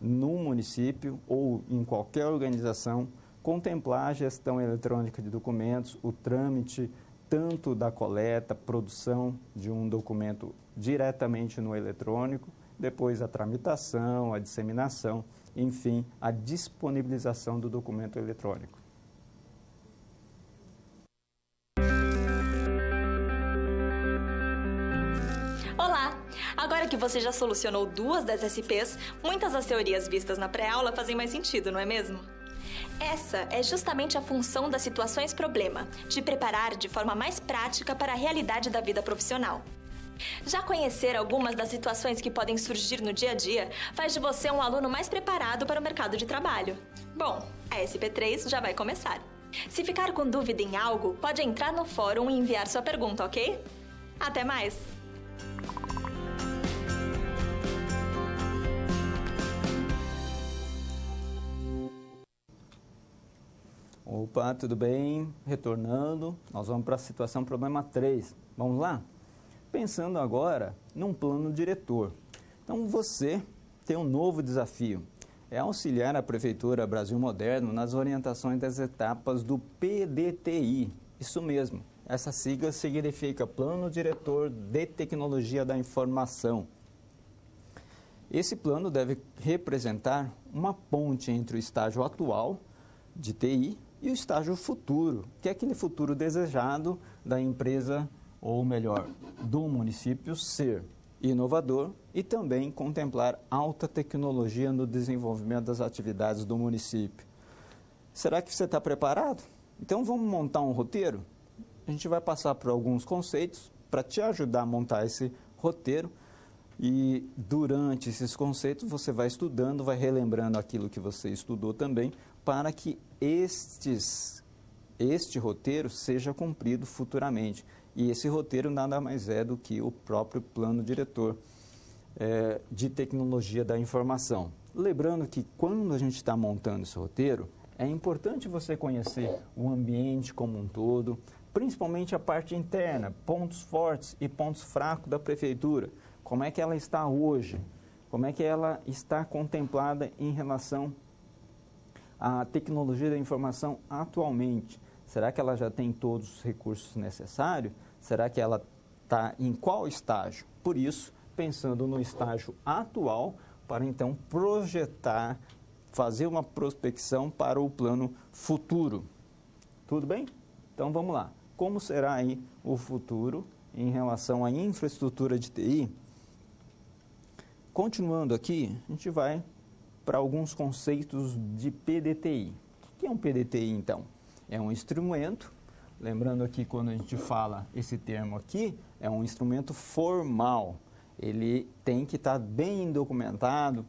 no município ou em qualquer organização, contemplar a gestão eletrônica de documentos, o trâmite tanto da coleta, produção de um documento diretamente no eletrônico, depois a tramitação, a disseminação, enfim, a disponibilização do documento eletrônico. Olá! Agora que você já solucionou 2 das SPs, muitas das teorias vistas na pré-aula fazem mais sentido, não é mesmo? Essa é justamente a função das situações-problema, te preparar de forma mais prática para a realidade da vida profissional. Já conhecer algumas das situações que podem surgir no dia a dia faz de você um aluno mais preparado para o mercado de trabalho. Bom, a SP3 já vai começar. Se ficar com dúvida em algo, pode entrar no fórum e enviar sua pergunta, ok? Até mais! Opa, tudo bem? Retornando, nós vamos para a situação problema 3. Vamos lá? Pensando agora num plano diretor. Então, você tem um novo desafio. É auxiliar a Prefeitura Brasil Moderno nas orientações das etapas do PDTI. Isso mesmo, essa sigla significa Plano Diretor de Tecnologia da Informação. Esse plano deve representar uma ponte entre o estágio atual de TI e o estágio futuro, que é aquele futuro desejado da empresa, ou melhor, do município ser inovador e também contemplar alta tecnologia no desenvolvimento das atividades do município. Será que você está preparado? Então vamos montar um roteiro? A gente vai passar por alguns conceitos para te ajudar a montar esse roteiro e durante esses conceitos você vai estudando, vai relembrando aquilo que você estudou também, para que este roteiro seja cumprido futuramente. E esse roteiro nada mais é do que o próprio plano diretor de tecnologia da informação. Lembrando que quando a gente está montando esse roteiro, é importante você conhecer o ambiente como um todo, principalmente a parte interna, pontos fortes e pontos fracos da prefeitura. Como é que ela está hoje? Como é que ela está contemplada em relação à tecnologia da informação atualmente? Será que ela já tem todos os recursos necessários? Será que ela está em qual estágio? Por isso, pensando no estágio atual, para então projetar, fazer uma prospecção para o plano futuro. Tudo bem? Então vamos lá. Como será aí o futuro em relação à infraestrutura de TI? Continuando aqui, a gente vai para alguns conceitos de PDTI. O que é um PDTI, então? É um instrumento, lembrando aqui quando a gente fala esse termo aqui, é um instrumento formal. Ele tem que estar bem documentado,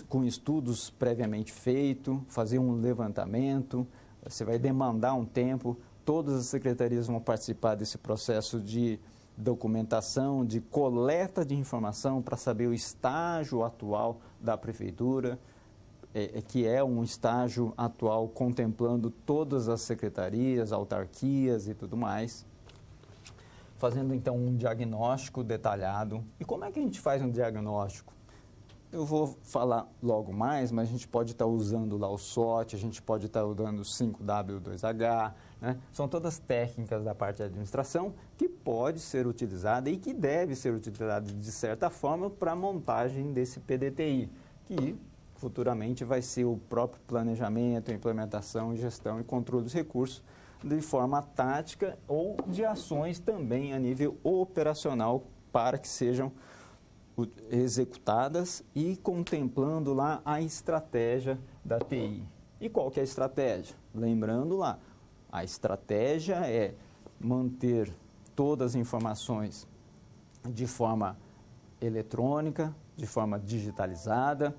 com estudos previamente feitos, fazer um levantamento, você vai demandar um tempo, todas as secretarias vão participar desse processo de documentação, de coleta de informação para saber o estágio atual da prefeitura, que é um estágio atual contemplando todas as secretarias, autarquias e tudo mais, fazendo então um diagnóstico detalhado. E como é que a gente faz um diagnóstico? eu vou falar logo mais, mas a gente pode estar usando lá o SWOT, a gente pode estar usando o 5W2H, né? São todas técnicas da parte de administração que pode ser utilizada e que deve ser utilizada de certa forma para a montagem desse PDTI, que futuramente vai ser o próprio planejamento, implementação, gestão e controle dos recursos de forma tática ou de ações também a nível operacional para que sejam executadas e contemplando lá a estratégia da TI. E qual que é a estratégia? Lembrando lá, a estratégia é manter todas as informações de forma eletrônica, de forma digitalizada.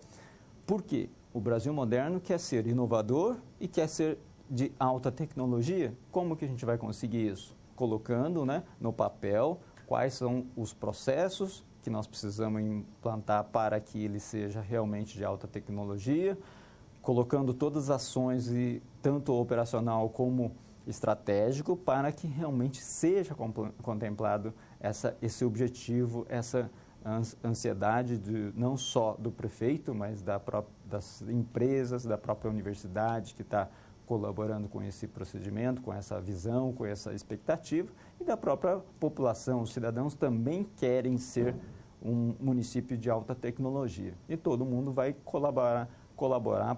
Por quê? O Brasil moderno quer ser inovador e quer ser de alta tecnologia. Como que a gente vai conseguir isso? Colocando, né, no papel quais são os processos que nós precisamos implantar para que ele seja realmente de alta tecnologia, colocando todas as ações, tanto operacional como estratégico, para que realmente seja contemplado esse objetivo, essa ansiedade não só do prefeito, mas das empresas, da própria universidade que está colaborando com esse procedimento, com essa visão, com essa expectativa, e da própria população. Os cidadãos também querem ser um município de alta tecnologia. E todo mundo vai colaborar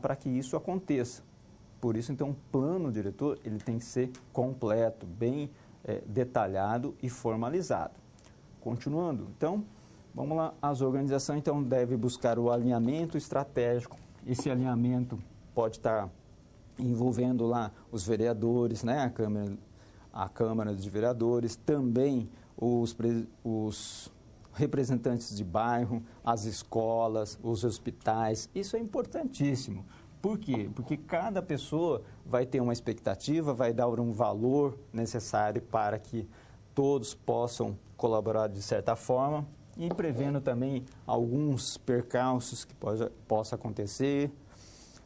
para que isso aconteça. Por isso, então, o plano diretor ele tem que ser completo, bem detalhado e formalizado. Continuando, então, vamos lá. As organizações, então, devem buscar o alinhamento estratégico. Esse alinhamento pode estar envolvendo lá os vereadores, né, a Câmara de Vereadores, também os representantes de bairro, as escolas, os hospitais. Isso é importantíssimo. Por quê? Porque cada pessoa vai ter uma expectativa, vai dar um valor necessário para que todos possam colaborar de certa forma e prevendo também alguns percalços que possa acontecer.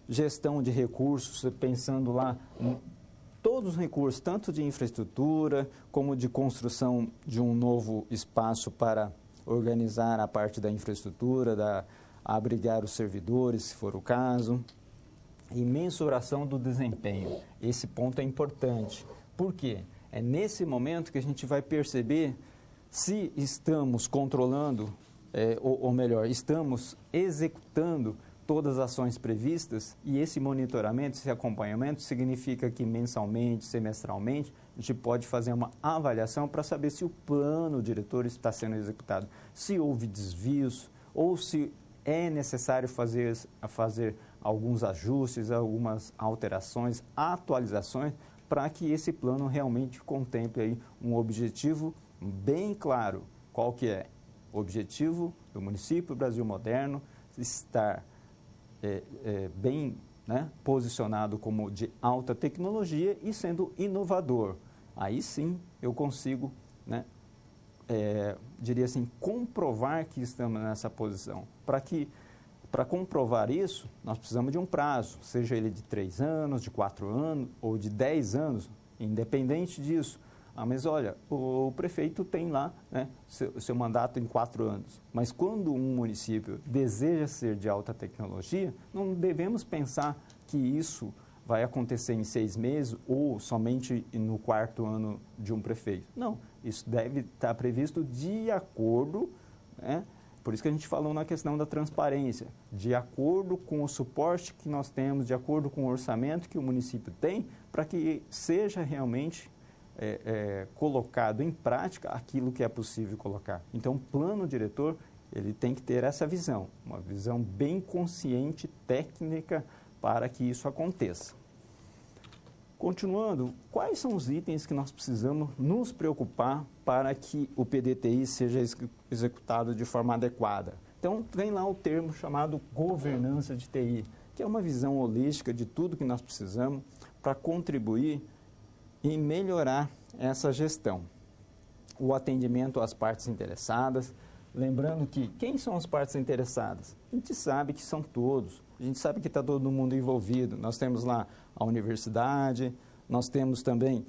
Gestão de recursos, pensando lá em todos os recursos, tanto de infraestrutura como de construção de um novo espaço para organizar a parte da infraestrutura, abrigar os servidores, se for o caso, e mensuração do desempenho. Esse ponto é importante. Por quê? É nesse momento que a gente vai perceber se estamos controlando, ou melhor, estamos executando todas as ações previstas, e esse monitoramento, esse acompanhamento significa que mensalmente, semestralmente, a gente pode fazer uma avaliação para saber se o plano diretor está sendo executado, se houve desvios ou se é necessário fazer alguns ajustes, algumas alterações, atualizações, para que esse plano realmente contemple aí um objetivo bem claro. Qual que é? O objetivo do município Brasil Moderno estar bem, né, posicionado como de alta tecnologia e sendo inovador. Aí sim eu consigo, né, diria assim, comprovar que estamos nessa posição. Para comprovar isso, nós precisamos de um prazo, seja ele de 3 anos, de 4 anos ou de 10 anos, independente disso. Mas olha, o prefeito tem lá, né, seu mandato em 4 anos. Mas quando um município deseja ser de alta tecnologia, não devemos pensar que isso vai acontecer em 6 meses ou somente no 4º ano de um prefeito. Não, isso deve estar previsto de acordo, né? Por isso que a gente falou na questão da transparência, de acordo com o suporte que nós temos, de acordo com o orçamento que o município tem, para que seja realmente colocado em prática aquilo que é possível colocar. Então, o plano diretor ele tem que ter essa visão, uma visão bem consciente, técnica, para que isso aconteça. Continuando, quais são os itens que nós precisamos nos preocupar para que o PDTI seja executado de forma adequada? Então, tem lá o termo chamado governança de TI, que é uma visão holística de tudo que nós precisamos para contribuir e melhorar essa gestão. O atendimento às partes interessadas, lembrando que quem são as partes interessadas? A gente sabe que são todos, a gente sabe que está todo mundo envolvido. Nós temos lá a universidade, nós temos também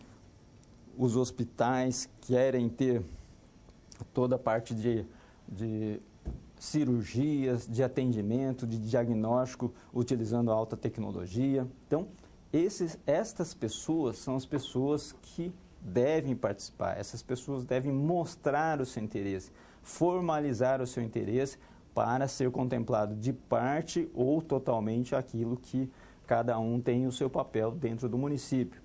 os hospitais que querem ter toda a parte de cirurgias, de atendimento, de diagnóstico, utilizando a alta tecnologia. Então, estas pessoas são as pessoas que devem participar, essas pessoas devem mostrar o seu interesse, formalizar o seu interesse para ser contemplado de parte ou totalmente aquilo que cada um tem o seu papel dentro do município.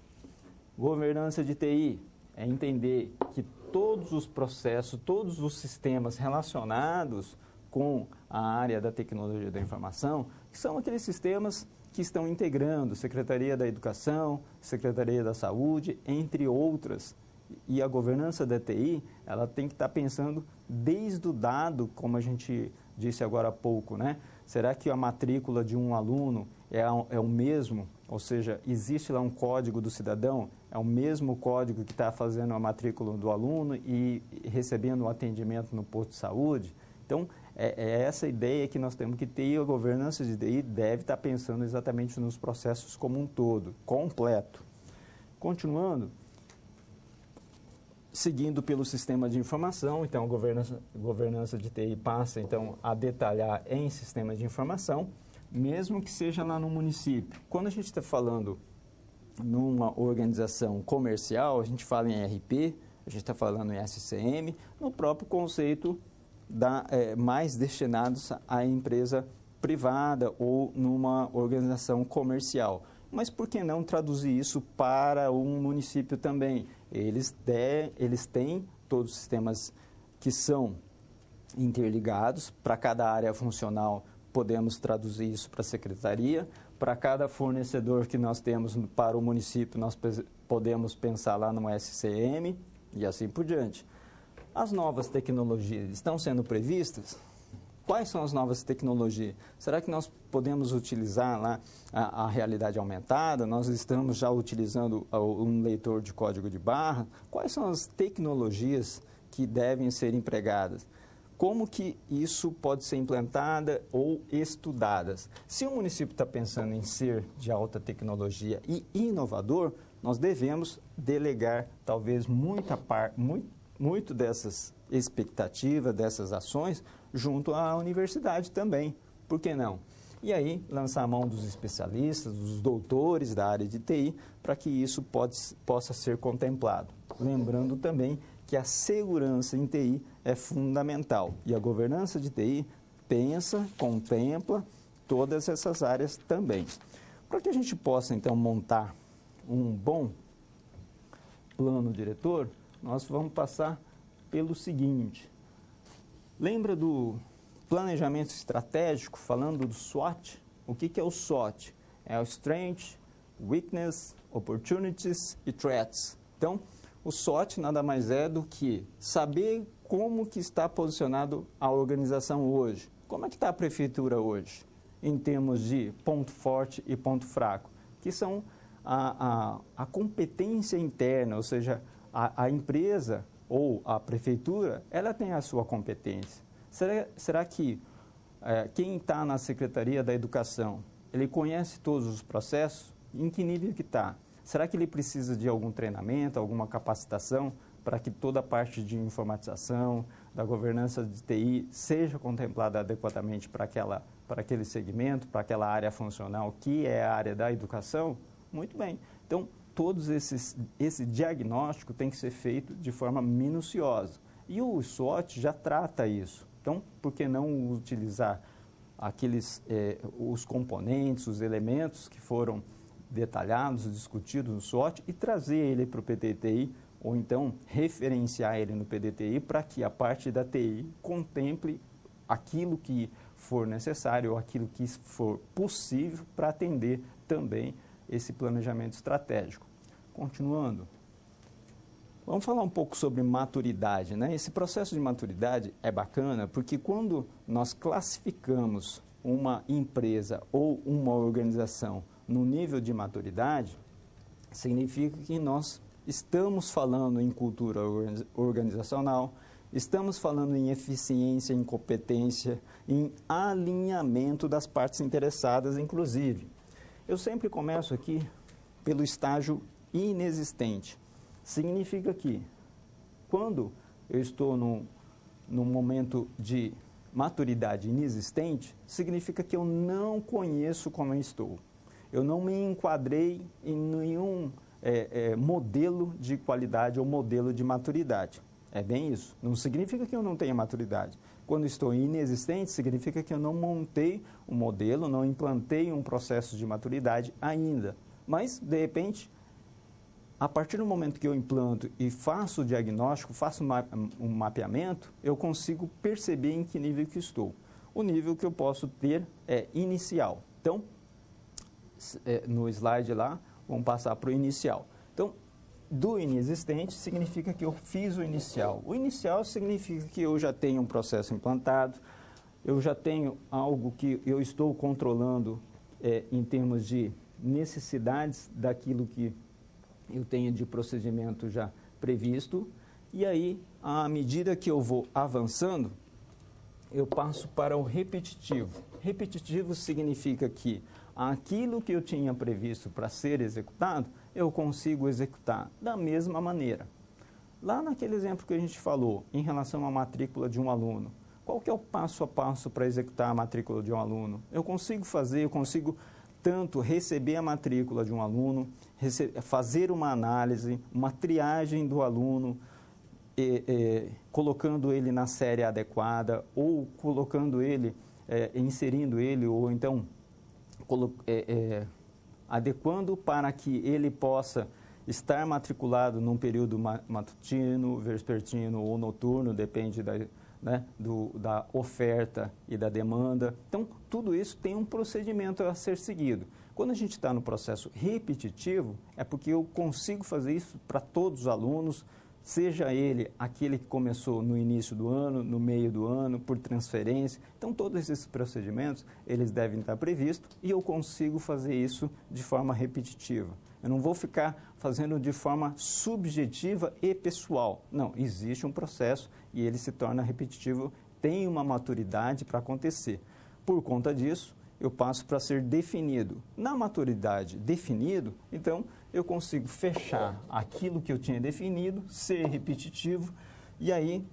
Governança de TI é entender que todos os processos, todos os sistemas relacionados com a área da tecnologia da informação, que são aqueles sistemas que estão integrando Secretaria da Educação, Secretaria da Saúde, entre outras. E a governança da TI, ela tem que estar pensando desde o dado, como a gente disse agora há pouco, né? Será que a matrícula de um aluno é o mesmo? Ou seja, existe lá um código do cidadão? É o mesmo código que está fazendo a matrícula do aluno e recebendo o atendimento no posto de saúde? Então, é essa ideia que nós temos que ter, e a governança de TI deve estar pensando exatamente nos processos como um todo, completo. Continuando, seguindo pelo sistema de informação, então a governança de TI passa então a detalhar em sistema de informação, mesmo que seja lá no município. Quando a gente está falando numa organização comercial, a gente fala em ERP, a gente está falando em SCM, no próprio conceito mais destinados à empresa privada ou numa organização comercial. Mas por que não traduzir isso para um município também? Eles têm todos os sistemas que são interligados. Para cada área funcional, podemos traduzir isso para a secretaria. Para cada fornecedor que nós temos para o município, nós podemos pensar lá no SCM e assim por diante. As novas tecnologias estão sendo previstas? Quais são as novas tecnologias? Será que nós podemos utilizar lá a realidade aumentada? Nós estamos já utilizando um leitor de código de barra? Quais são as tecnologias que devem ser empregadas? Como que isso pode ser implantada ou estudadas? Se o município está pensando em ser de alta tecnologia e inovador, nós devemos delegar talvez muito dessas expectativas, dessas ações, junto à universidade também. Por que não? E aí, lançar a mão dos especialistas, dos doutores da área de TI, para que isso possa ser contemplado. Lembrando também que a segurança em TI é fundamental. E a governança de TI contempla todas essas áreas também. Para que a gente possa, então, montar um bom plano diretor, nós vamos passar pelo seguinte. Lembra do planejamento estratégico, falando do SWOT? O que é o SWOT? É o Strength, Weakness, Opportunities e Threats. Então, o SWOT nada mais é do que saber como que está posicionado a organização hoje. Como é que está a prefeitura hoje, em termos de ponto forte e ponto fraco, que são a competência interna, ou seja, a empresa ou a prefeitura, ela tem a sua competência. Será que quem está na Secretaria da Educação, ele conhece todos os processos? Em que nível que está? Será que ele precisa de algum treinamento, alguma capacitação para que toda a parte de informatização, da governança de TI seja contemplada adequadamente para aquele segmento, para aquela área funcional que é a área da educação? Muito bem. Então, esse diagnóstico tem que ser feito de forma minuciosa. E o SWOT já trata isso. Então, por que não utilizar os componentes, os elementos que foram detalhados, discutidos no SWOT e trazer ele para o PDTI, ou então referenciar ele no PDTI para que a parte da TI contemple aquilo que for necessário ou aquilo que for possível para atender também esse planejamento estratégico. Continuando, vamos falar um pouco sobre maturidade, né? Esse processo de maturidade é bacana porque quando nós classificamos uma empresa ou uma organização no nível de maturidade, significa que nós estamos falando em cultura organizacional, estamos falando em eficiência, em competência, em alinhamento das partes interessadas, inclusive. Eu sempre começo aqui pelo estágio inexistente. Significa que quando eu estou num momento de maturidade inexistente, significa que eu não conheço como eu estou. Eu não me enquadrei em nenhum modelo de qualidade ou modelo de maturidade. É bem isso. Não significa que eu não tenha maturidade. Quando estou inexistente, significa que eu não montei um modelo, não implantei um processo de maturidade ainda. Mas, de repente, a partir do momento que eu implanto e faço o diagnóstico, faço um mapeamento, eu consigo perceber em que nível que estou. O nível que eu posso ter é inicial. Então, no slide lá, vamos passar para o inicial. Então, do inexistente significa que eu fiz o inicial. O inicial significa que eu já tenho um processo implantado, eu já tenho algo que eu estou controlando em termos de necessidades daquilo que eu tenho de procedimento já previsto. E aí, à medida que eu vou avançando, eu passo para o repetitivo. Repetitivo significa que aquilo que eu tinha previsto para ser executado, eu consigo executar da mesma maneira. Lá naquele exemplo que a gente falou, em relação à matrícula de um aluno, qual que é o passo a passo para executar a matrícula de um aluno? Eu consigo tanto receber a matrícula de um aluno, fazer uma análise, uma triagem do aluno, colocando ele na série adequada, ou colocando ele, inserindo ele, ou então adequando para que ele possa estar matriculado num período matutino, vespertino ou noturno, depende da oferta e da demanda. Então, tudo isso tem um procedimento a ser seguido. Quando a gente está no processo repetitivo, é porque eu consigo fazer isso para todos os alunos, seja ele aquele que começou no início do ano, no meio do ano, por transferência. Então, todos esses procedimentos, eles devem estar previstos e eu consigo fazer isso de forma repetitiva. Eu não vou ficar fazendo de forma subjetiva e pessoal. Não, existe um processo e ele se torna repetitivo, tem uma maturidade para acontecer. Por conta disso, eu passo para ser definido. Na maturidade definido, então, eu consigo fechar aquilo que eu tinha definido, ser repetitivo, e aí,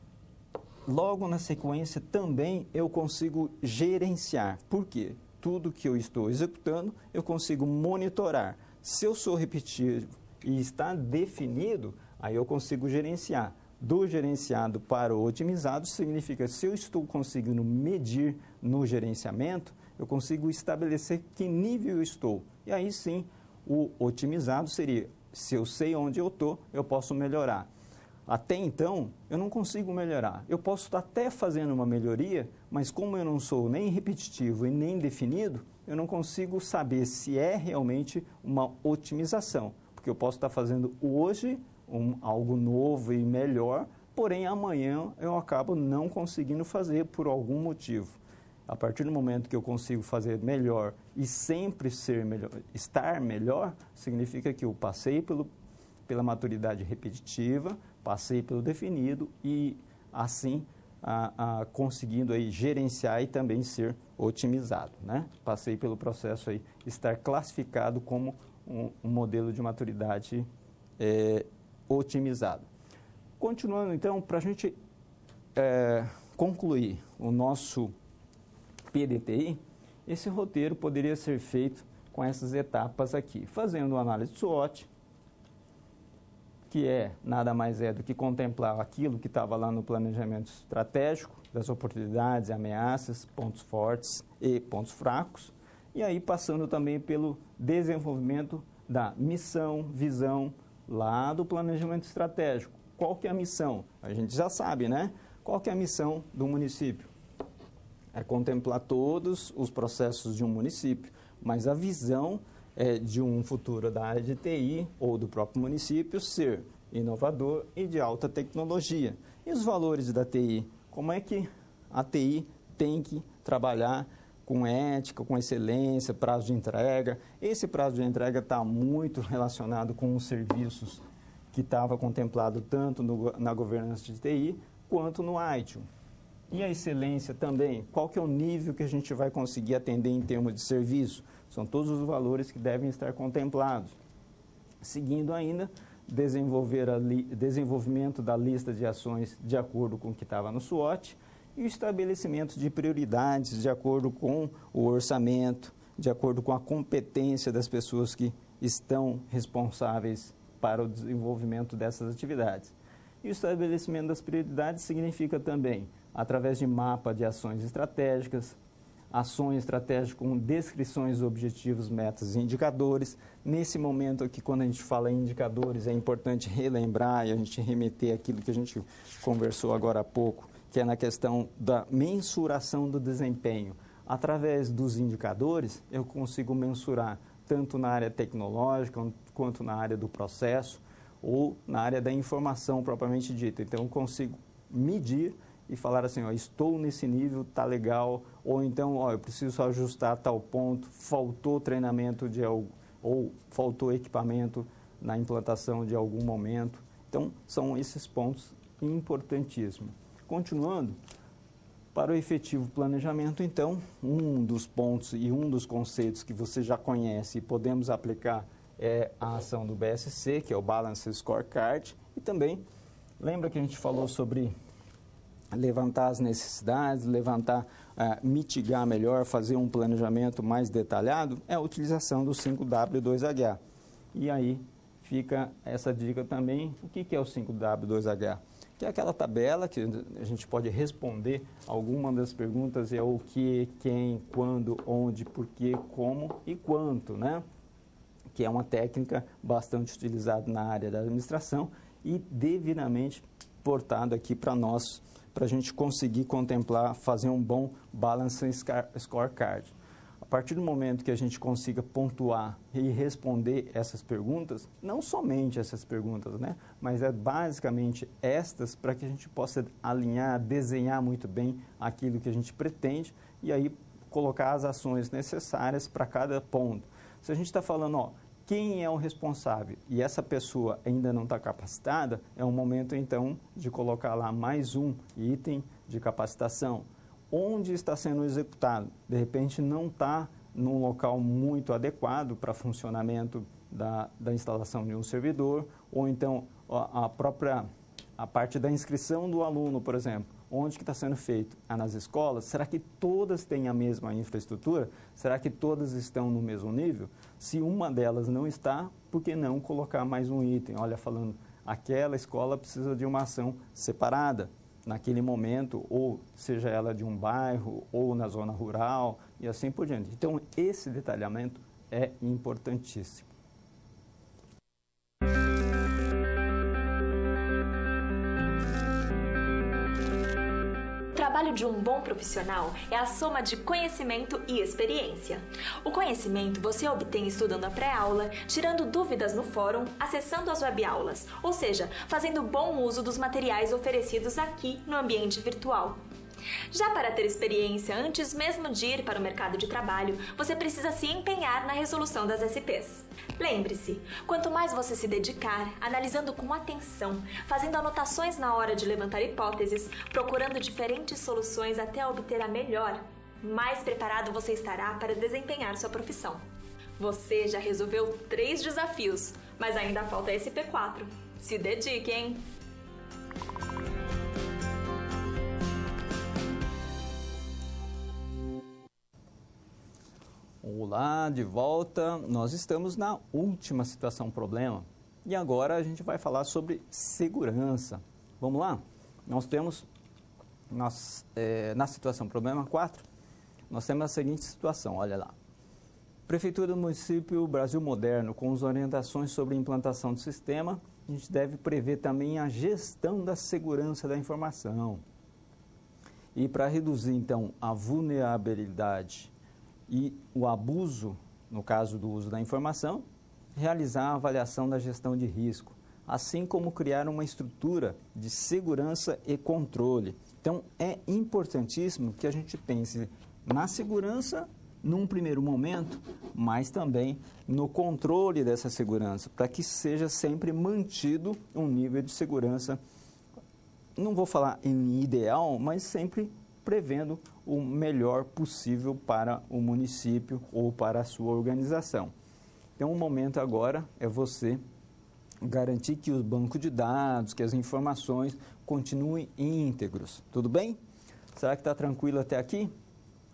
logo na sequência, também eu consigo gerenciar. Por quê? Tudo que eu estou executando, eu consigo monitorar. Se eu sou repetitivo e está definido, aí eu consigo gerenciar. Do gerenciado para o otimizado significa se eu estou conseguindo medir no gerenciamento, eu consigo estabelecer que nível eu estou. E aí sim, o otimizado seria, se eu sei onde eu estou, eu posso melhorar. Até então, eu não consigo melhorar. Eu posso estar até fazendo uma melhoria, mas como eu não sou nem repetitivo e nem definido, eu não consigo saber se é realmente uma otimização. Porque eu posso estar fazendo hoje algo novo e melhor, porém amanhã eu acabo não conseguindo fazer por algum motivo. A partir do momento que eu consigo fazer melhor e sempre ser melhor, estar melhor, significa que eu passei pela maturidade repetitiva, passei pelo definido e assim conseguindo aí gerenciar e também ser otimizado, né? Passei pelo processo aí, estar classificado como um modelo de maturidade otimizado. Continuando então, para a gente concluir o nosso PDTI, esse roteiro poderia ser feito com essas etapas aqui, fazendo uma análise de SWOT, que nada mais do que contemplar aquilo que estava lá no planejamento estratégico, das oportunidades, ameaças, pontos fortes e pontos fracos, e aí passando também pelo desenvolvimento da missão, visão, lá do planejamento estratégico. Qual que é a missão? A gente já sabe, né? Qual que é a missão do município? É contemplar todos os processos de um município, mas a visão de um futuro da área de TI ou do próprio município ser inovador e de alta tecnologia. E os valores da TI? Como é que a TI tem que trabalhar com ética, com excelência, prazo de entrega? Esse prazo de entrega está muito relacionado com os serviços que estava contemplado tanto na governança de TI quanto no ITIL. E a excelência também, qual que é o nível que a gente vai conseguir atender em termos de serviço? São todos os valores que devem estar contemplados. Seguindo ainda, desenvolvimento da lista de ações de acordo com o que estava no SWOT e o estabelecimento de prioridades de acordo com o orçamento, de acordo com a competência das pessoas que estão responsáveis para o desenvolvimento dessas atividades. E o estabelecimento das prioridades significa também, através de mapa de ações estratégicas, ações estratégicas com descrições, objetivos, metas e indicadores. Nesse momento aqui, quando a gente fala em indicadores, é importante relembrar e a gente remeter aquilo que a gente conversou agora há pouco, que é na questão da mensuração do desempenho. Através dos indicadores, eu consigo mensurar tanto na área tecnológica quanto na área do processo ou na área da informação propriamente dita. Então, eu consigo medir e falar assim, ó, estou nesse nível, está legal, ou então, ó, eu preciso ajustar a tal ponto, faltou treinamento de algo, ou faltou equipamento na implantação de algum momento. Então, são esses pontos importantíssimos. Continuando, para o efetivo planejamento, então, um dos pontos e um dos conceitos que você já conhece e podemos aplicar é a ação do BSC, que é o Balance Scorecard, e também, lembra que a gente falou sobre levantar as necessidades, mitigar melhor, fazer um planejamento mais detalhado, é a utilização do 5W2H. E aí fica essa dica também, o que é o 5W2H? Que é aquela tabela que a gente pode responder alguma das perguntas, é o que, quem, quando, onde, porquê, como e quanto, né? Que é uma técnica bastante utilizada na área da administração e devidamente portado aqui para nós, para a gente conseguir contemplar, fazer um bom Balance Scorecard. A partir do momento que a gente consiga pontuar e responder essas perguntas, não somente essas perguntas, né? Mas é basicamente estas para que a gente possa alinhar, desenhar muito bem aquilo que a gente pretende e aí colocar as ações necessárias para cada ponto. Se a gente está falando, ó, quem é o responsável e essa pessoa ainda não está capacitada, é o momento então de colocar lá mais um item de capacitação. Onde está sendo executado? De repente não está num local muito adequado para funcionamento da instalação de um servidor, ou então a parte da inscrição do aluno, por exemplo. Onde que está sendo feito? Nas escolas? Será que todas têm a mesma infraestrutura? Será que todas estão no mesmo nível? Se uma delas não está, por que não colocar mais um item? Olha, falando, aquela escola precisa de uma ação separada naquele momento, ou seja ela de um bairro, ou na zona rural, e assim por diante. Então, esse detalhamento é importantíssimo. O trabalho de um bom profissional é a soma de conhecimento e experiência. O conhecimento você obtém estudando a pré-aula, tirando dúvidas no fórum, acessando as webaulas, ou seja, fazendo bom uso dos materiais oferecidos aqui no ambiente virtual. Já para ter experiência antes mesmo de ir para o mercado de trabalho, você precisa se empenhar na resolução das SPs. Lembre-se, quanto mais você se dedicar, analisando com atenção, fazendo anotações na hora de levantar hipóteses, procurando diferentes soluções até obter a melhor, mais preparado você estará para desempenhar sua profissão. Você já resolveu 3 desafios, mas ainda falta SP4. Se dedique, hein? Olá, de volta. Nós estamos na última situação problema e agora a gente vai falar sobre segurança. Vamos lá? Nós temos, na situação problema 4, nós temos a seguinte situação, olha lá. Prefeitura do município Brasil Moderno, com as orientações sobre a implantação do sistema, a gente deve prever também a gestão da segurança da informação. E para reduzir, então, a vulnerabilidade e o abuso, no caso do uso da informação, realizar a avaliação da gestão de risco, assim como criar uma estrutura de segurança e controle. Então, é importantíssimo que a gente pense na segurança num primeiro momento, mas também no controle dessa segurança, para que seja sempre mantido um nível de segurança, não vou falar em ideal, mas sempre prevendo o melhor possível para o município ou para a sua organização. Então, o momento agora é você garantir que o banco de dados, que as informações continuem íntegros. Tudo bem? Será que está tranquilo até aqui?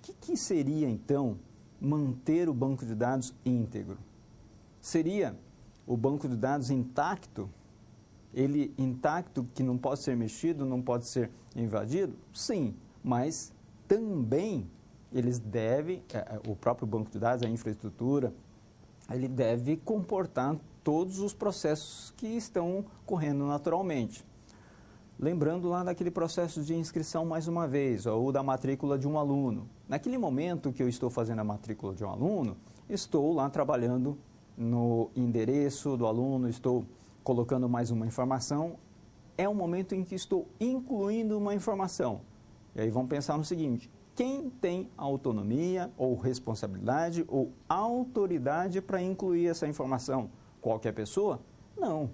O que seria, então, manter o banco de dados íntegro? Seria o banco de dados intacto? Ele intacto, que não pode ser mexido, não pode ser invadido? Sim, mas também eles devem, o próprio banco de dados, a infraestrutura, ele deve comportar todos os processos que estão correndo naturalmente. Lembrando lá daquele processo de inscrição mais uma vez, ou da matrícula de um aluno. Naquele momento que eu estou fazendo a matrícula de um aluno, estou lá trabalhando no endereço do aluno, estou colocando mais uma informação. É um momento em que estou incluindo uma informação. E aí vamos pensar no seguinte: quem tem autonomia ou responsabilidade ou autoridade para incluir essa informação? Qualquer pessoa? Não.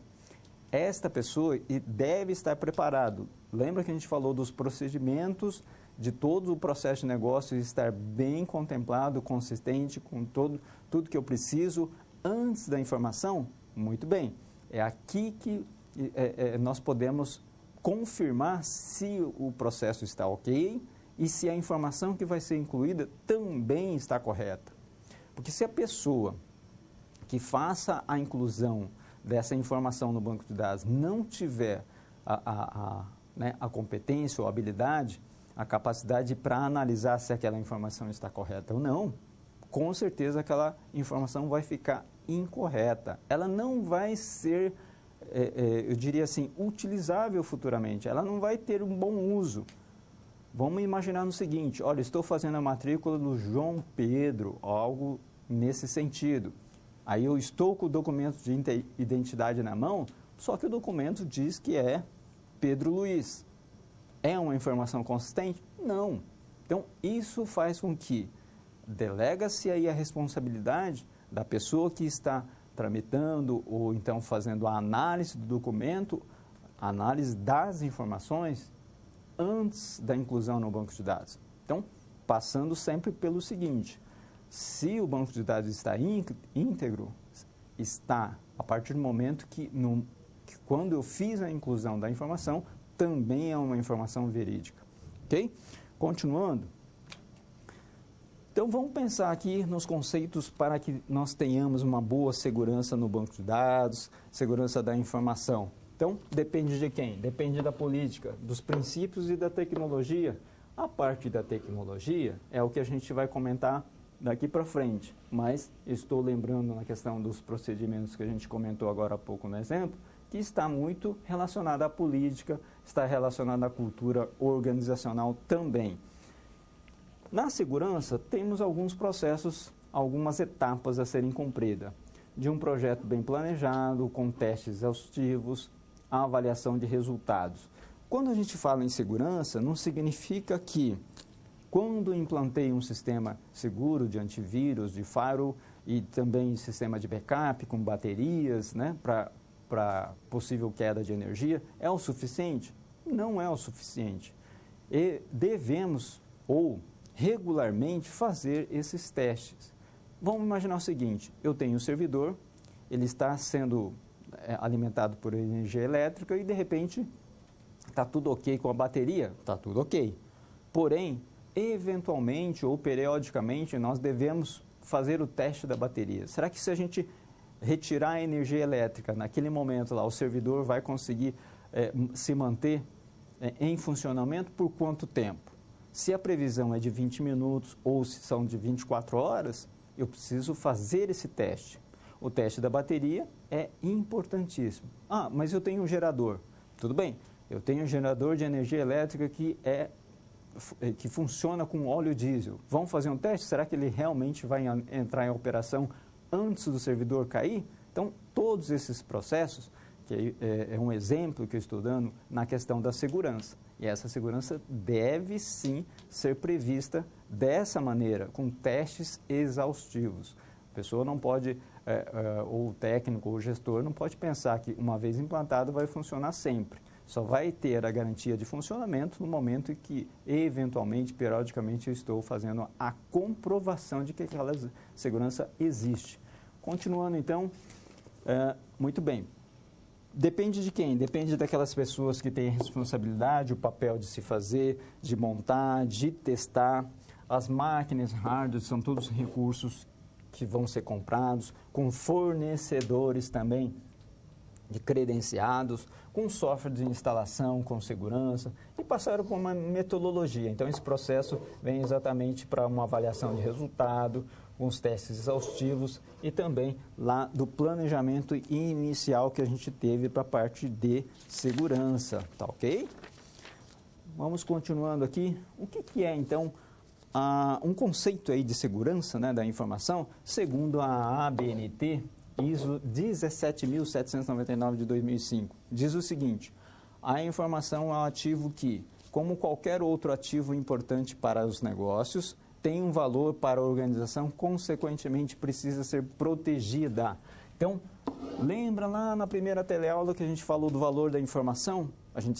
Esta pessoa deve estar preparado. Lembra que a gente falou dos procedimentos, de todo o processo de negócio estar bem contemplado, consistente com tudo que eu preciso antes da informação? Muito bem. É aqui que nós podemos confirmar se o processo está ok e se a informação que vai ser incluída também está correta. Porque se a pessoa que faça a inclusão dessa informação no banco de dados não tiver a competência ou habilidade, a capacidade para analisar se aquela informação está correta ou não, com certeza aquela informação vai ficar incorreta. Ela não vai ser, eu diria assim, utilizável futuramente. Ela não vai ter um bom uso. Vamos imaginar no seguinte: olha, estou fazendo a matrícula do João Pedro, algo nesse sentido. Aí eu estou com o documento de identidade na mão, só que o documento diz que é Pedro Luiz. É uma informação consistente? Não. Então, isso faz com que delega-se aí a responsabilidade da pessoa que está tramitando ou então fazendo a análise do documento, a análise das informações antes da inclusão no banco de dados. Então, passando sempre pelo seguinte: se o banco de dados está íntegro, está a partir do momento que quando eu fiz a inclusão da informação, também é uma informação verídica. Ok? Continuando. Então, vamos pensar aqui nos conceitos para que nós tenhamos uma boa segurança no banco de dados, segurança da informação. Então, depende de quem? Depende da política, dos princípios e da tecnologia. A parte da tecnologia é o que a gente vai comentar daqui para frente, mas estou lembrando na questão dos procedimentos que a gente comentou agora há pouco no exemplo, que está muito relacionada à política, está relacionada à cultura organizacional também. Na segurança, temos alguns processos, algumas etapas a serem cumpridas. De um projeto bem planejado, com testes exaustivos, a avaliação de resultados. Quando a gente fala em segurança, não significa que quando implantei um sistema seguro de antivírus, de firewall e também sistema de backup com baterias, né, para possível queda de energia, é o suficiente? Não é o suficiente. E devemos, ou regularmente, fazer esses testes. Vamos imaginar o seguinte: eu tenho um servidor, ele está sendo alimentado por energia elétrica e, de repente, está tudo ok com a bateria? Está tudo ok. Porém, eventualmente ou periodicamente, nós devemos fazer o teste da bateria. Será que se a gente retirar a energia elétrica naquele momento lá, o servidor vai conseguir se manter em funcionamento por quanto tempo? Se a previsão é de 20 minutos ou se são de 24 horas, eu preciso fazer esse teste. O teste da bateria é importantíssimo. Ah, mas eu tenho um gerador. Tudo bem, eu tenho um gerador de energia elétrica que funciona com óleo diesel. Vamos fazer um teste? Será que ele realmente vai entrar em operação antes do servidor cair? Então, todos esses processos, que é um exemplo que eu estou dando na questão da segurança. E essa segurança deve sim ser prevista dessa maneira, com testes exaustivos. A pessoa não pode, ou o técnico ou o gestor, não pode pensar que uma vez implantado vai funcionar sempre. Só vai ter a garantia de funcionamento no momento em que, eventualmente, periodicamente, eu estou fazendo a comprovação de que aquela segurança existe. Continuando, então, muito bem. Depende de quem? Depende daquelas pessoas que têm a responsabilidade, o papel de se fazer, de montar, de testar. As máquinas, hardware, são todos recursos que vão ser comprados, com fornecedores também de credenciados, com software de instalação, com segurança, e passaram por uma metodologia. Então, esse processo vem exatamente para uma avaliação de resultado, com os testes exaustivos e também lá do planejamento inicial que a gente teve para a parte de segurança, tá ok? Vamos continuando aqui. O que é, então, um conceito aí de segurança, né, da informação? Segundo a ABNT, ISO 17799 de 2005, diz o seguinte: a informação é um ativo que, como qualquer outro ativo importante para os negócios, tem um valor para a organização, consequentemente precisa ser protegida. Então, lembra lá na primeira teleaula que a gente falou do valor da informação? A gente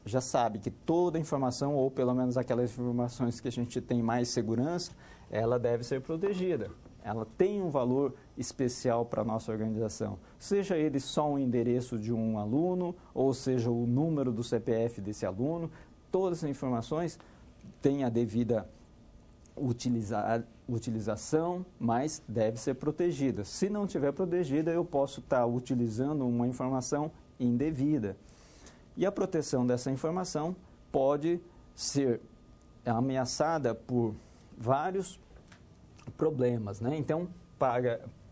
já sabe que toda informação, ou pelo menos aquelas informações que a gente tem mais segurança, ela deve ser protegida. Ela tem um valor especial para a nossa organização. Seja ele só um endereço de um aluno, ou seja o número do CPF desse aluno, todas as informações têm a devida utilização, mas deve ser protegida. Se não estiver protegida, eu posso estar utilizando uma informação indevida. E a proteção dessa informação pode ser ameaçada por vários problemas, né? Então,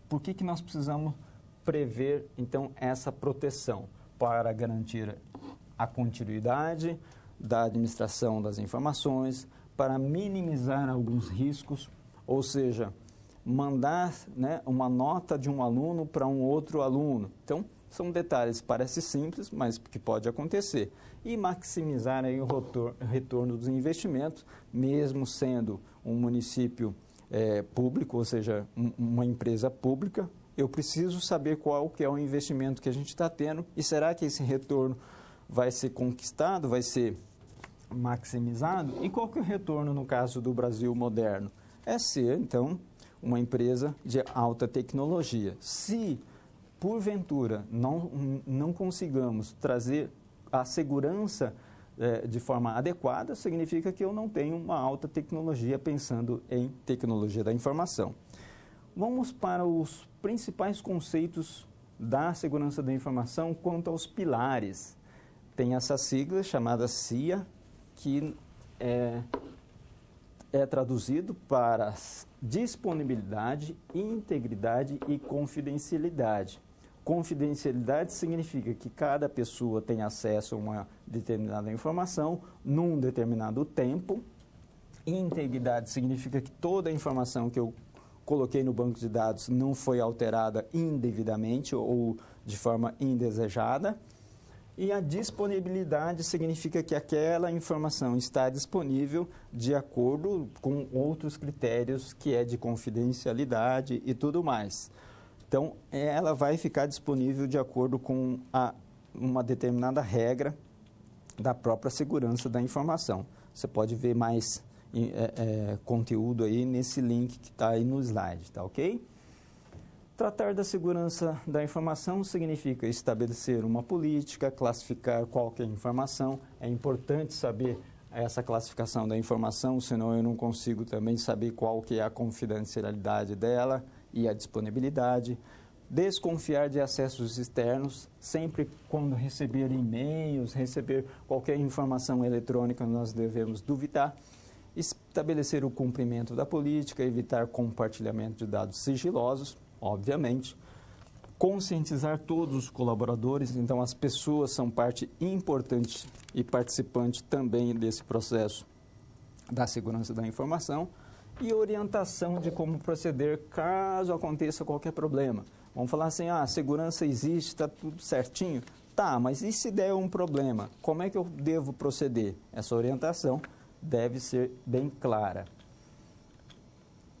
por que nós precisamos prever, então, essa proteção? Para garantir a continuidade da administração das informações, para minimizar alguns riscos, ou seja, mandar, né, uma nota de um aluno para um outro aluno. Então, são detalhes, parece simples, mas que pode acontecer. E maximizar aí o retorno dos investimentos, mesmo sendo um município público, ou seja, uma empresa pública, eu preciso saber qual que é o investimento que a gente está tendo e será que esse retorno vai ser conquistado, vai ser maximizado? E qual que é o retorno no caso do Brasil moderno? É ser, então, uma empresa de alta tecnologia. Se, porventura, não consigamos trazer a segurança de forma adequada, significa que eu não tenho uma alta tecnologia pensando em tecnologia da informação. Vamos para os principais conceitos da segurança da informação quanto aos pilares. Tem essa sigla chamada CIA, que é traduzido para disponibilidade, integridade e confidencialidade. Confidencialidade significa que cada pessoa tem acesso a uma determinada informação num determinado tempo. Integridade significa que toda a informação que eu coloquei no banco de dados não foi alterada indevidamente ou de forma indesejada. E a disponibilidade significa que aquela informação está disponível de acordo com outros critérios que é de confidencialidade e tudo mais. Então, ela vai ficar disponível de acordo com uma determinada regra da própria segurança da informação. Você pode ver mais conteúdo aí nesse link que está aí no slide, tá ok? Tratar da segurança da informação significa estabelecer uma política, classificar qualquer informação. É importante saber essa classificação da informação, senão eu não consigo também saber qual que é a confidencialidade dela e a disponibilidade. Desconfiar de acessos externos, sempre quando receber e-mails, receber qualquer informação eletrônica, nós devemos duvidar. Estabelecer o cumprimento da política, evitar compartilhamento de dados sigilosos, obviamente. Conscientizar todos os colaboradores, então as pessoas são parte importante e participante também desse processo da segurança da informação. E orientação de como proceder caso aconteça qualquer problema. Vamos falar assim, a segurança existe, está tudo certinho. Tá, mas e se der um problema? Como é que eu devo proceder? Essa orientação deve ser bem clara.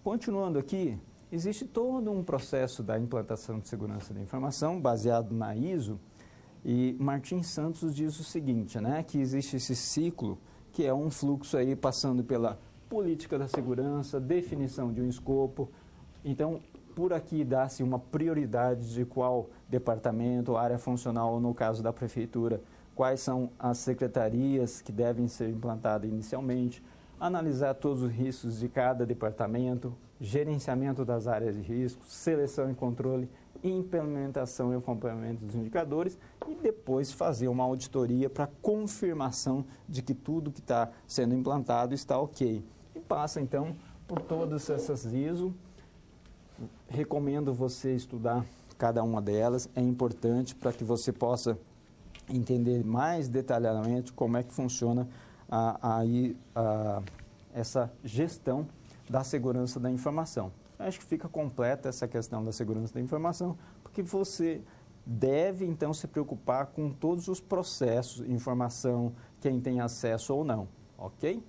Continuando aqui, existe todo um processo da implantação de segurança da informação baseado na ISO. E Martins Santos diz o seguinte, né, que existe esse ciclo, que é um fluxo aí passando pela política da segurança, definição de um escopo. Então, por aqui dá-se uma prioridade de qual departamento, área funcional, ou no caso da prefeitura, quais são as secretarias que devem ser implantadas inicialmente, analisar todos os riscos de cada departamento, gerenciamento das áreas de risco, seleção e controle, implementação e acompanhamento dos indicadores e depois fazer uma auditoria para confirmação de que tudo que está sendo implantado está ok. E passa então por todas essas ISO. Recomendo você estudar cada uma delas, é importante para que você possa entender mais detalhadamente como é que funciona essa gestão da segurança da informação. Acho que fica completa essa questão da segurança da informação, porque você deve, então, se preocupar com todos os processos, informação, quem tem acesso ou não, ok?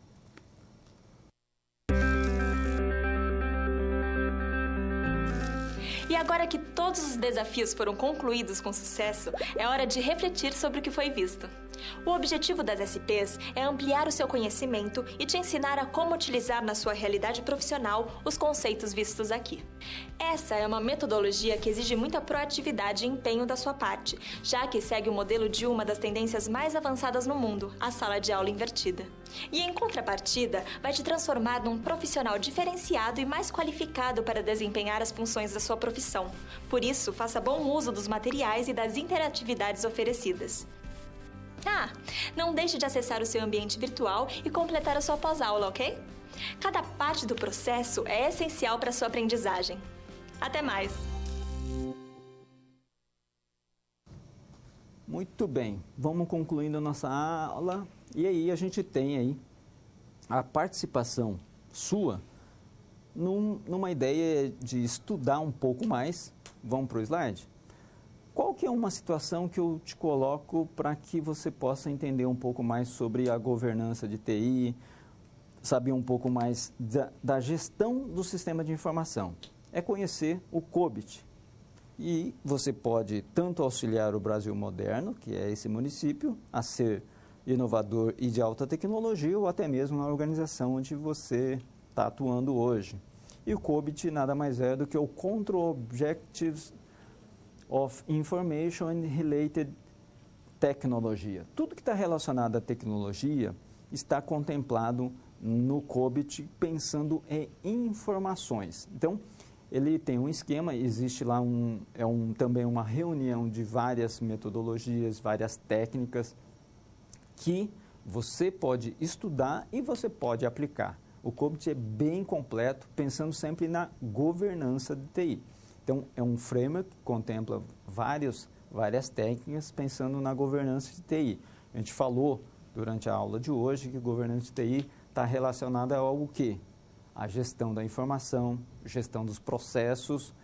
E agora que todos os desafios foram concluídos com sucesso, é hora de refletir sobre o que foi visto. O objetivo das SPs é ampliar o seu conhecimento e te ensinar a como utilizar na sua realidade profissional os conceitos vistos aqui. Essa é uma metodologia que exige muita proatividade e empenho da sua parte, já que segue o modelo de uma das tendências mais avançadas no mundo, a sala de aula invertida. E em contrapartida, vai te transformar num profissional diferenciado e mais qualificado para desempenhar as funções da sua profissão. Por isso, faça bom uso dos materiais e das interatividades oferecidas. Não deixe de acessar o seu ambiente virtual e completar a sua pós-aula, ok? Cada parte do processo é essencial para a sua aprendizagem. Até mais! Muito bem, vamos concluindo a nossa aula. E aí a gente tem aí a participação sua numa ideia de estudar um pouco mais. Vamos para o slide? Qual que é uma situação que eu te coloco para que você possa entender um pouco mais sobre a governança de TI, saber um pouco mais da gestão do sistema de informação? É conhecer o COBIT. E você pode tanto auxiliar o Brasil Moderno, que é esse município, a ser inovador e de alta tecnologia, ou até mesmo na organização onde você está atuando hoje. E o COBIT nada mais é do que o Control Objectives of Information and Related Technology. Tudo que está relacionado à tecnologia está contemplado no COBIT, pensando em informações. Então, ele tem um esquema, existe lá também uma reunião de várias metodologias, várias técnicas que você pode estudar e você pode aplicar. O COBIT é bem completo, pensando sempre na governança de TI. Então, é um framework que contempla várias técnicas pensando na governança de TI. A gente falou durante a aula de hoje que governança de TI está relacionada ao quê? A gestão da informação, gestão dos processos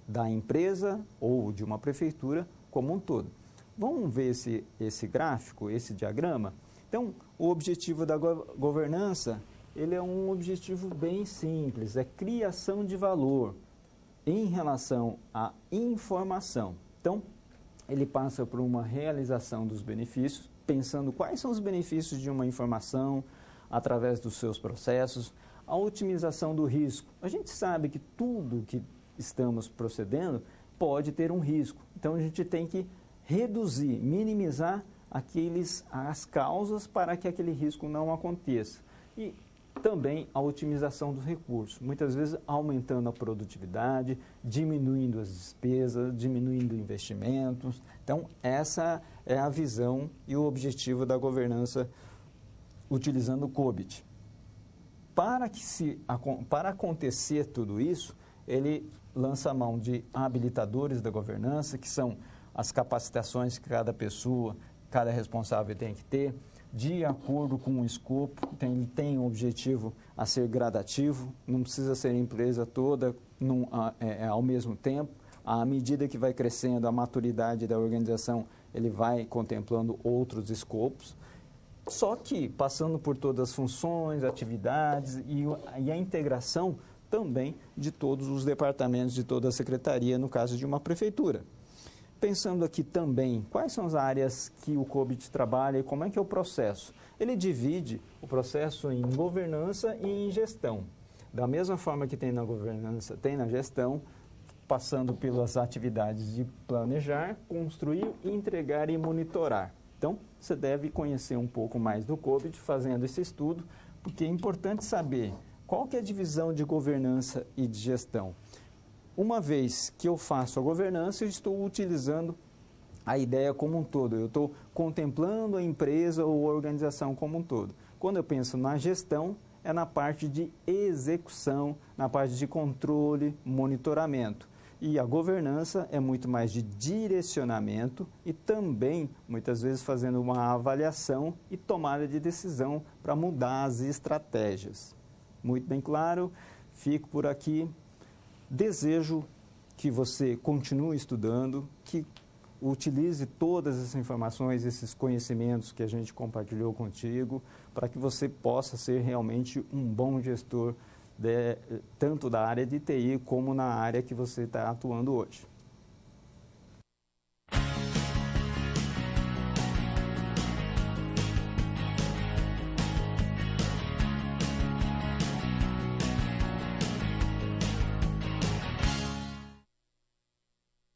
da empresa ou de uma prefeitura como um todo. Vamos ver esse gráfico, esse diagrama? Então, o objetivo da governança, ele é um objetivo bem simples, é criação de valor em relação à informação. Então, ele passa por uma realização dos benefícios, pensando quais são os benefícios de uma informação através dos seus processos, a otimização do risco. A gente sabe que tudo que estamos procedendo pode ter um risco. Então, a gente tem que reduzir, minimizar as causas para que aquele risco não aconteça. E também a otimização dos recursos, muitas vezes aumentando a produtividade, diminuindo as despesas, diminuindo investimentos. Então, essa é a visão da utilizando o COBIT. Para acontecer tudo isso, ele lança a mão de habilitadores da governança, que são as capacitações que cada pessoa, cada responsável tem que ter, de acordo com o escopo. Ele tem um objetivo a ser gradativo, não precisa ser a empresa toda ao mesmo tempo. À medida que vai crescendo a maturidade da organização, ele vai contemplando outros escopos. Só que passando por todas as funções, atividades e a integração também de todos os departamentos, de toda a secretaria, no caso de uma prefeitura. Pensando aqui também, quais são as áreas que o COBIT trabalha e como é que é o processo? Ele divide o processo em governança e em gestão. Da mesma forma que tem na governança, tem na gestão, passando pelas atividades de planejar, construir, entregar e monitorar. Então, você deve conhecer um pouco mais do COBIT fazendo esse estudo, porque é importante saber qual que é a divisão de governança e de gestão. Uma vez que eu faço a governança, eu estou utilizando a ideia como um todo, eu estou contemplando a empresa ou a organização como um todo. Quando eu penso na gestão, é na parte de execução, na parte de controle, monitoramento. E a governança é muito mais de direcionamento e também, muitas vezes, fazendo uma avaliação e tomada de decisão para mudar as estratégias. Muito bem claro, fico por aqui. Desejo que você continue estudando, que utilize todas essas informações, esses conhecimentos que a gente compartilhou contigo, para que você possa ser realmente um bom gestor, tanto da área de TI como na área que você está atuando hoje.